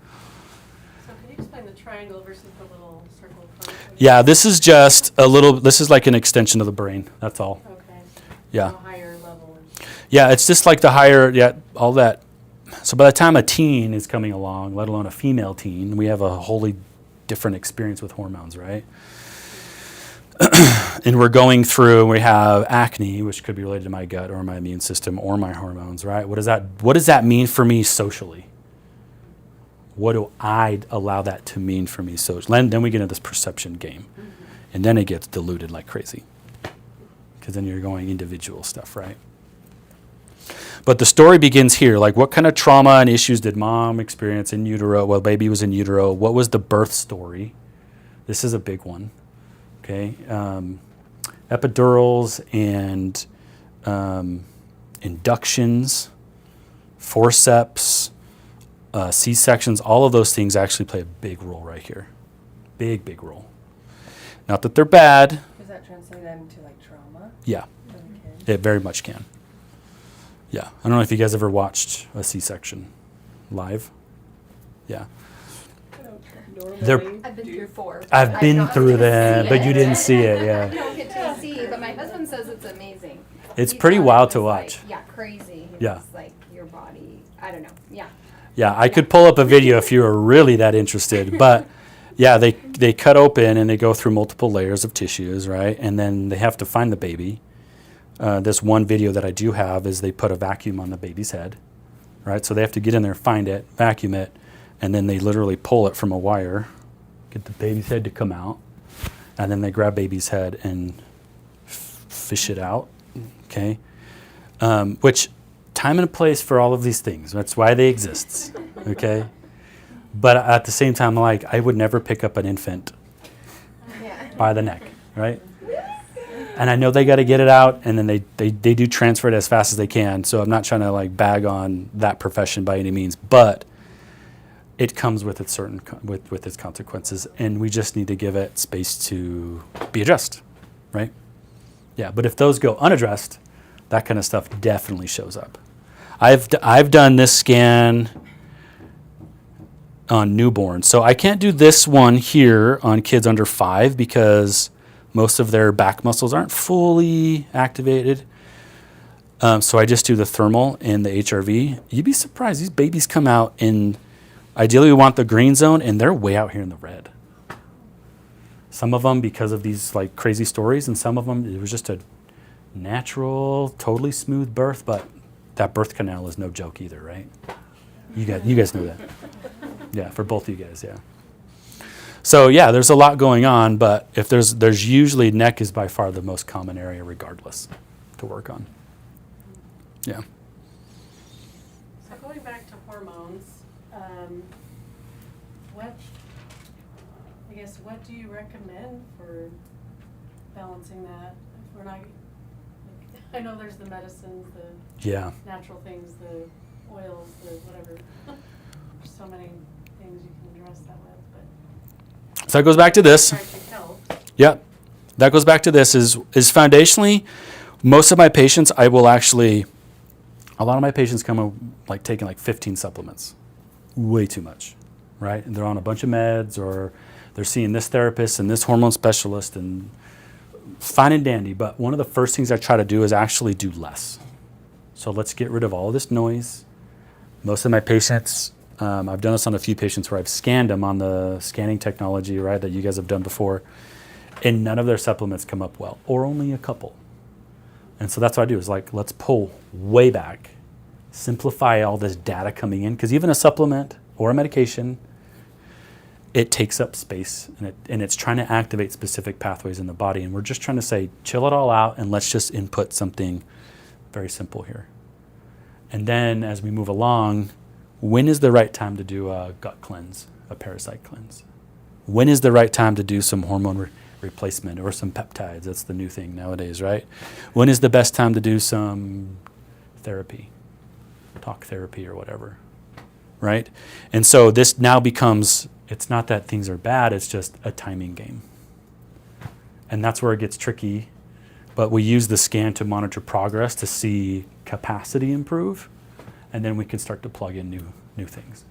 So can you explain the triangle versus the little circle? yeah, this is just this is like an extension of the brain, that's all. Okay. Yeah. So higher level. Yeah, it's just like the higher, all that. So by the time a teen is coming along, let alone a female teen, we have a wholly different experience with hormones, right? And we're going through, we have acne, which could be related to my gut or my immune system or my hormones, right? What does that mean for me socially? What do I allow that to mean for me socially? Then we get into this perception game. And then it gets diluted like crazy. Because then you're going individual stuff, right? But the story begins here. Like, what kind of trauma and issues did mom experience in utero while baby was in utero? What was the birth story? This is a big one. Okay, epidurals and inductions, forceps, C-sections, all of those things actually play a big role right here. Big, big role. Not that they're bad. Does that translate into like trauma Yeah, for the kid? it very much can. Yeah, I don't know if you guys ever watched a C-section live. Yeah. They're- I've been through 4. I've been don't through get to that, see but it. you didn't see it, yeah. You don't get to see, but my husband says it's amazing. It's He pretty thought it wild was, to like, watch. yeah, crazy. He Yeah. was like, your body, I don't know. Yeah. Yeah, I could pull up a video if you were really that interested. But yeah, they cut open and they go through multiple layers of tissues, right? And then they have to find the baby. This one video that I do have is they put a vacuum on the baby's head, right? So they have to get in there, find it, vacuum it, and then they literally pull it from a wire, get the baby's head to come out, and then they grab baby's head and fish it out, okay? Which time and place for all of these things. That's why they exist, okay? But at the same time, like, I would never pick up an infant Yeah. by the neck, right? And I know they got to get it out, and then they do transfer it as fast as they can. So I'm not trying to like bag on that profession by any means, but it comes with its with its consequences, and we just need to give it space to be addressed, right? Yeah, but if those go unaddressed, that kind of stuff definitely shows up. I've done this scan on newborns, so I can't do this one here on kids under 5 because most of their back muscles aren't fully activated. So I just do the thermal and the HRV. You'd be surprised, these babies come out in, ideally we want the green zone, and they're way out here in the red. Some of them because of these like crazy stories, and some of them it was just a natural, totally smooth birth, but that birth canal is no joke either, right? You guys know that. Yeah, for both of you guys, yeah. So yeah, there's a lot going on, but if there's usually neck is by far the most common area regardless to work on. Yeah. So going back to hormones, what do you recommend for balancing that? If we're not, I know there's the medicines, the Yeah. natural things, the oils, the whatever. There's so many things you can address that with, but So that goes back to this. try to help. Yep. That goes back to this is foundationally, most of my patients, I will actually, a lot of my patients come like taking like 15 supplements. Way too much, right? And they're on a bunch of meds, or they're seeing this therapist and this hormone specialist, and fine and dandy. But one of the first things I try to do is actually do less. So let's get rid of all this noise. Most of my patients, I've done this on a few patients where I've scanned them on the scanning technology, right, that you guys have done before, and none of their supplements come up well, or only a couple. And so that's what I do is like, let's pull way back, simplify all this data coming in, because even a supplement or a medication, it takes up space, and it's trying to activate specific pathways in the body. And we're just trying to say, chill it all out, and let's just input something very simple here. And then as we move along, when is the right time to do a gut cleanse, a parasite cleanse? When is the right time to do some hormone replacement or some peptides? That's the new thing nowadays, right? When is the best time to do some therapy, talk therapy or whatever, right? And so this now becomes, it's not that things are bad, it's just a timing game. And that's where it gets tricky. But we use the scan to monitor progress to see capacity improve, and then we can start to plug in new things.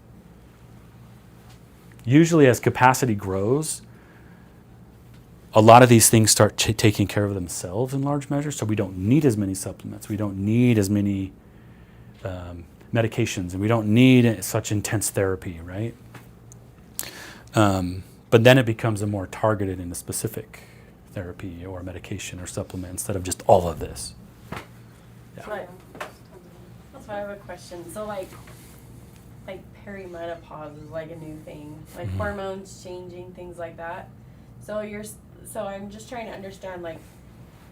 Usually as capacity grows, a lot of these things start taking care of themselves in large measure, so we don't need as many supplements, we don't need as many medications, and we don't need such intense therapy, right? But then it becomes a more targeted and a specific therapy or medication or supplement instead of just all of this. That's why I have a question. So like perimenopause is like a new thing, like Mhm. hormones changing, things like that. So I'm just trying to understand, like,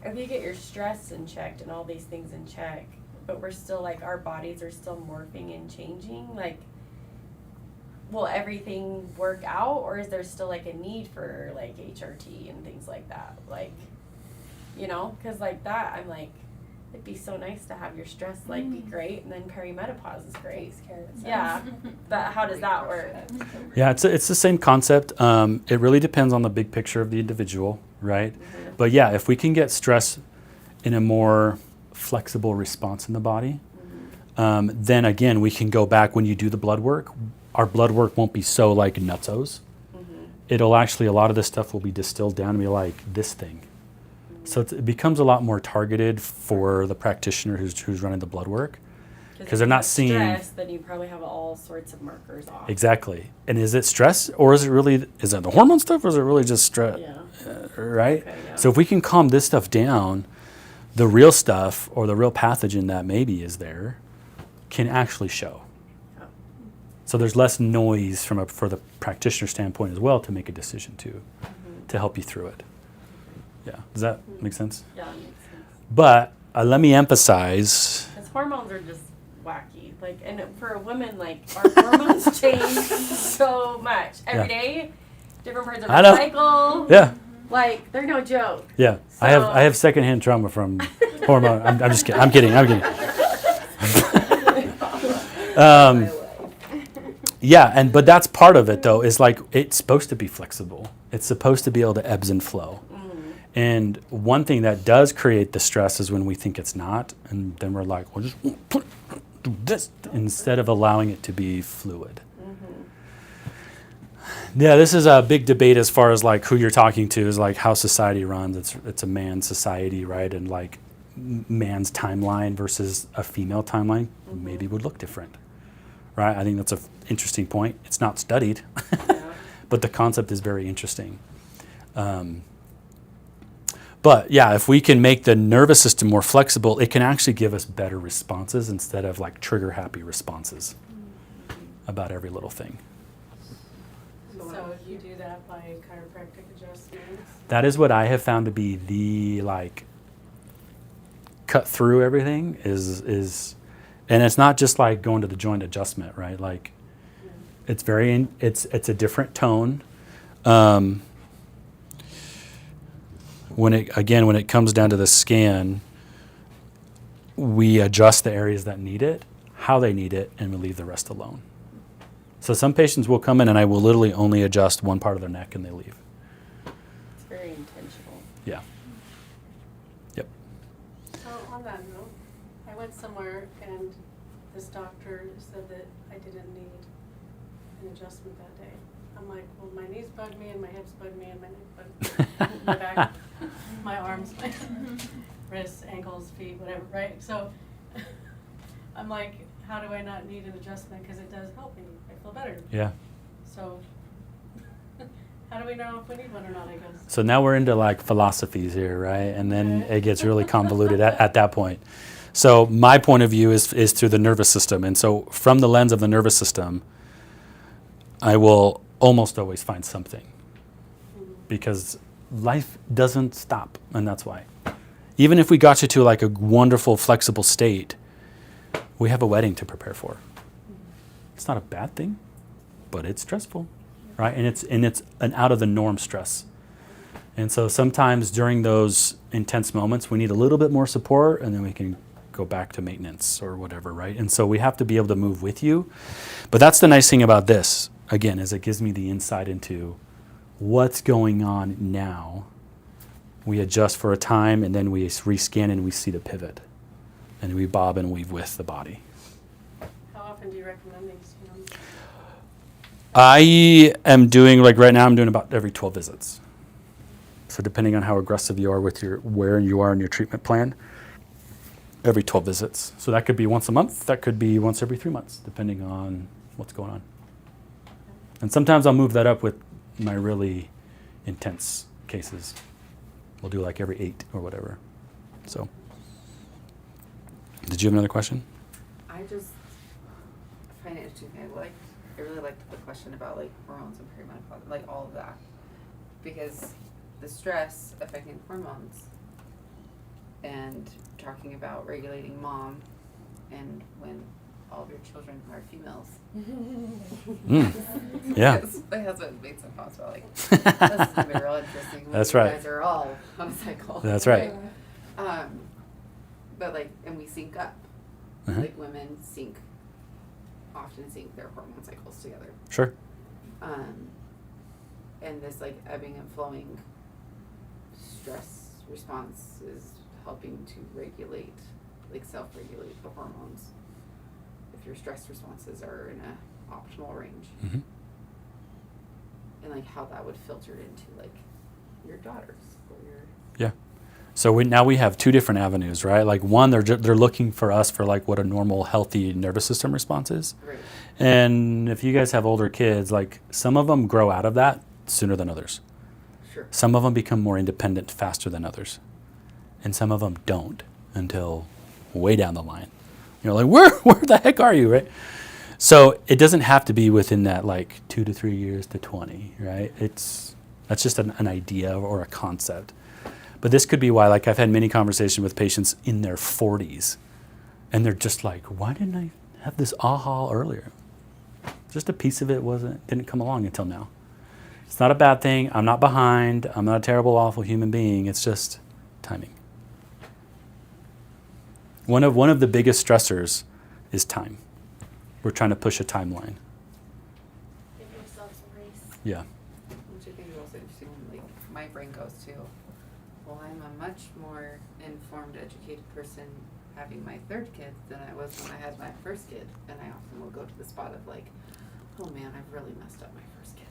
if you get your stress in check and all these things in check, but we're still like, our bodies are still morphing and changing, like, will everything work out, or is there still like a need for like HRT and things like that? Like, you know, because like that, I'm like, it'd be so nice to have your stress like be great, and then perimenopause is great. Yeah, but how does that work? Yeah, it's the same concept. It really depends on the big picture of the individual, right? Mm-hmm. But yeah, if we can get stress in a more flexible response in the body, then again, we can go back when you do the blood work. Our blood work won't be so like nutsos. It'll actually, a lot of this stuff will be distilled down to be like this thing. So it becomes a lot more targeted for the practitioner who's running the blood work. Because they're not seeing stress, then you probably have all sorts of markers off. exactly. And is it stress, or is it the hormone stuff, or is it really just stress? Yeah. Right? Okay, yeah. So if we can calm this stuff down, the real stuff or the real pathogen that maybe is there can actually show. Yeah. So there's less noise for the practitioner standpoint as well to make a decision to help you through it. Yeah, does that make sense? Yeah, that makes sense. But let me emphasize, Because hormones are just wacky. Like, and for a woman, like, our hormones change so much every day. Different parts of I our know. cycle. Yeah, Like, they're no joke. yeah. I have secondhand trauma from hormone. I'm just kidding. I'm kidding. Yeah, but that's part of it though. Is like it's supposed to be flexible. It's supposed to be able to ebbs and flow. And one thing that does create the stress is when we think it's not, and then we're like, well, just do this instead of allowing it to be fluid. Yeah, this is a big debate as far as like who you're talking to is like how society runs. It's a man's society, right? And like man's timeline versus a female timeline maybe would look different, right? I think that's an interesting point. It's not studied, but the concept is very interesting. But yeah, if we can make the nervous system more flexible, it can actually give us better responses instead of like trigger happy responses about every little thing. So you do that by chiropractic adjustments? That is what I have found to be the like cut through everything is and it's not just like going to the joint adjustment, right? Like it's it's a different tone. When it comes down to the scan, we adjust the areas that need it, how they need it, and we leave the rest alone. So some patients will come in and I will literally only adjust one part of their neck and they leave. It's very intentional. Yeah. Yep. So on that note, I went somewhere and this doctor said that I didn't need an adjustment that day. I'm like, well, my knees bug me and my hips bug me and my neck bug me, my back, my arms, my wrists, ankles, feet, whatever, right? So I'm like, how do I not need an adjustment? Because it does help me. I feel better. Yeah. So how do we know if we need one or not, I guess? So now we're into like philosophies here, right? And then it gets really convoluted at that point. So my point of view is through the nervous system. And so from the lens of the nervous system, I will almost always find something because life doesn't stop. And that's why. Even if we got you to like a wonderful, flexible state, we have a wedding to prepare for. It's not a bad thing, but it's stressful, right? And it's an out of the norm stress. And so sometimes during those intense moments, we need a little bit more support and then we can go back to maintenance or whatever, right? And so we have to be able to move with you. But that's the nice thing about this, again, is it gives me the insight into what's going on now. We adjust for a time and then we rescan and we see the pivot. And we bob and weave with the body. How often do you recommend these? You know? I am doing, like right now, I'm doing about every 12 visits. So depending on how aggressive you are with where you are in your treatment plan, every 12 visits. So that could be once a month, that could be once every 3 months, depending on what's going on. And sometimes I'll move that up with my really intense cases. We'll do like every 8 or whatever. So. Did you have another question? I just find it interesting. I really liked the question about like hormones and perimenopause, like all of that, because the stress affecting hormones and talking about regulating mom, and when all of your children are females. Yeah. My husband made some comments about like this is gonna be real interesting. When That's you right. guys are all on a cycle. That's right. But like, and we sync up. Uh-huh. Like women often sync their hormone cycles together. Sure. And this like ebbing and flowing stress response is helping to regulate, like self-regulate the hormones. If your stress responses are in a optimal range. Mm-hmm. And like how that would filter into like your daughters or your. Yeah. So now we have 2 different avenues, right? Like one, they're looking for us for like what a normal, healthy nervous system response is. Right. And if you guys have older kids, like some of them grow out of that sooner than others. Sure. Some of them become more independent faster than others. And some of them don't until way down the line. You're like, where the heck are you, right? So it doesn't have to be within that like 2 to 3 years to 20, right? That's just an idea or a concept. But this could be why, like I've had many conversations with patients in their 40s and they're just like, why didn't I have this aha earlier. Just a piece of it didn't come along until now. It's not a bad thing. I'm not behind. I'm not a terrible, awful human being. It's just timing. One of the biggest stressors is time. We're trying to push a timeline. Give yourselves a race. Yeah. Which I think is also interesting when like my brain goes to, well, I'm a much more informed, educated person having my third kid than I was when I had my first kid. And I often will go to the spot of like, oh man, I've really messed up my first kid.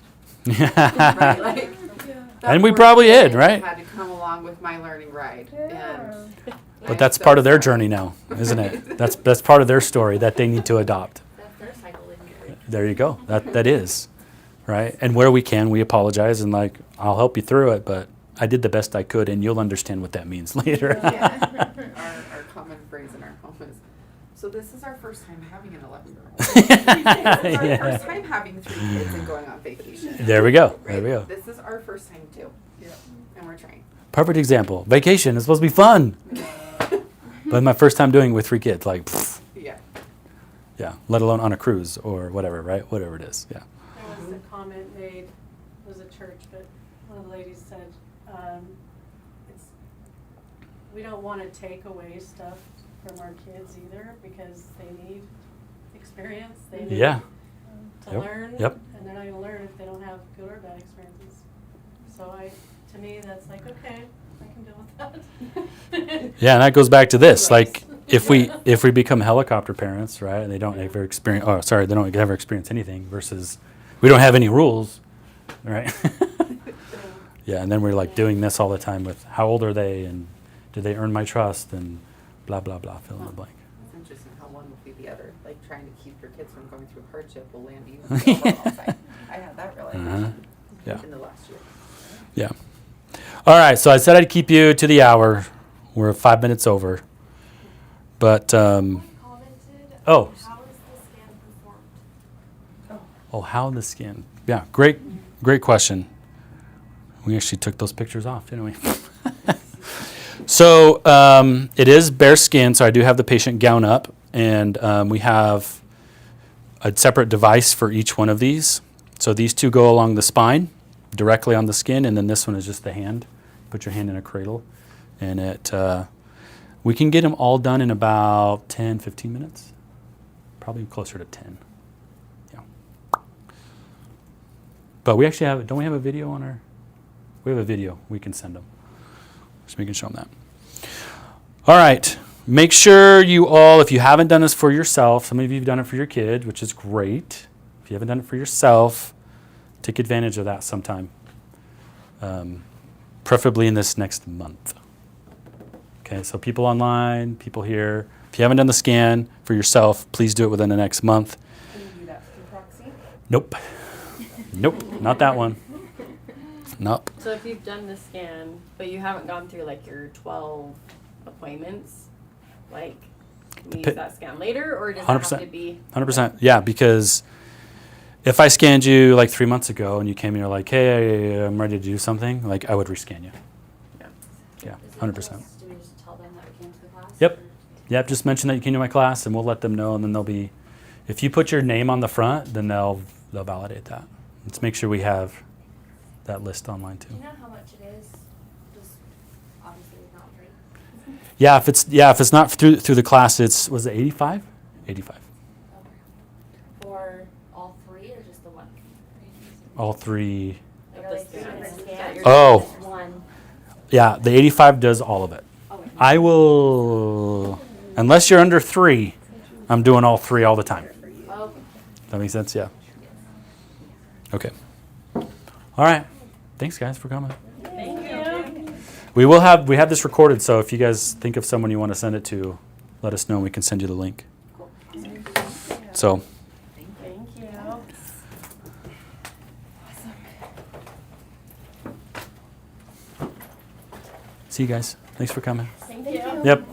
Right? Like, that And we poor probably kid did, right? Had to come along with my learning ride. And But I'm that's so part of their sorry. journey now, isn't it? That's part of their story that they need to adopt. That's their cycle in here. There you go. That is, right? And where we can, we apologize and like, I'll help you through it, but I did the best I could, and you'll understand what that means later. Yeah. Our common phrase in our home is, so this is our first time having an 11-year-old. This is our Yeah. first time having 3 kids and going on vacation. There we go. Right? There we go. This is our first time too. Yeah. And we're trying. Perfect example. Vacation is supposed to be fun, but my first time doing it with 3 kids, like, pfft, Yeah. yeah. Let alone on a cruise or whatever, right? Whatever it is. Yeah. There was a comment made, it was a church, but one of the ladies said, we don't want to take away stuff from our kids either because they need experience, they need Yeah. to Yep. learn, Yep. and they're not going to learn if they don't have good or bad experiences. So to me, that's like, okay, I can deal with that. Yeah, and that goes back to this. Right. Like, if we become helicopter parents, right, and they don't ever experience, they don't ever experience anything versus we don't have any rules, right? Yeah, and then we're like doing this all the time with how old are they and do they earn my trust and blah, blah, blah, fill in the blank. It's interesting how one will feed the other. Like trying to keep your kids from going through hardship will land you on the overall side. I had that realization Uh-huh. Yeah. in the last year. Yeah. All right, so I said I'd keep you to the hour. We're 5 minutes over. But, Commented. Oh. How is the scan performed? how the skin. Yeah, great question. We actually took those pictures off, didn't we? So it is bare skin, so I do have the patient gown up, and we have a separate device for each one of these. So these 2 go along the spine, directly on the skin, and then this one is just the hand. Put your hand in a cradle, and we can get them all done in about 10, 15 minutes, probably closer to 10. Yeah. But we actually don't we have a video on our? We have a video we can send them. So we can show them that. All right. Make sure you all, if you haven't done this for yourself, some of you have done it for your kid, which is great. If you haven't done it for yourself, take advantage of that sometime. Preferably in this next month. Okay, so people online, people here. If you haven't done the scan for yourself, please do it within the next month. Can you do that through proxy? Nope. Nope, not that one. Nope. So if you've done the scan, but you haven't gone through like your 12 appointments, like, can you Pi- use that scan later, or does it have 100%. to be? 100%. Yeah, because if I scanned you like 3 months ago and you came and you're like, hey, I'm ready to do something, like I would rescan you. Yeah, Is it 100%. just- Do we just tell them that we came to the class? Yep. or- Yep, just mention that you came to my class and we'll let them know, and then they'll be, if you put your name on the front, then they'll validate that. Let's make sure we have that list online Do too. you know how much it is? Just obviously not free. Yeah, if it's not through the class, was it 85? 85. Okay. For all 3 or just the one? All 3. Like, are they 3 different scans? Oh. Just one. Yeah, the 85 does all of it. Okay. I will, unless you're under 3, I'm doing all 3 all the time. Okay. That makes sense? Yeah. Okay. All right. Thanks, guys, for coming. Thank you. We have this recorded, so if you guys think of someone you want to send it to, let us know and we can send you the link. So, Thank you. see you guys. Thanks for coming. Thank you. Yep.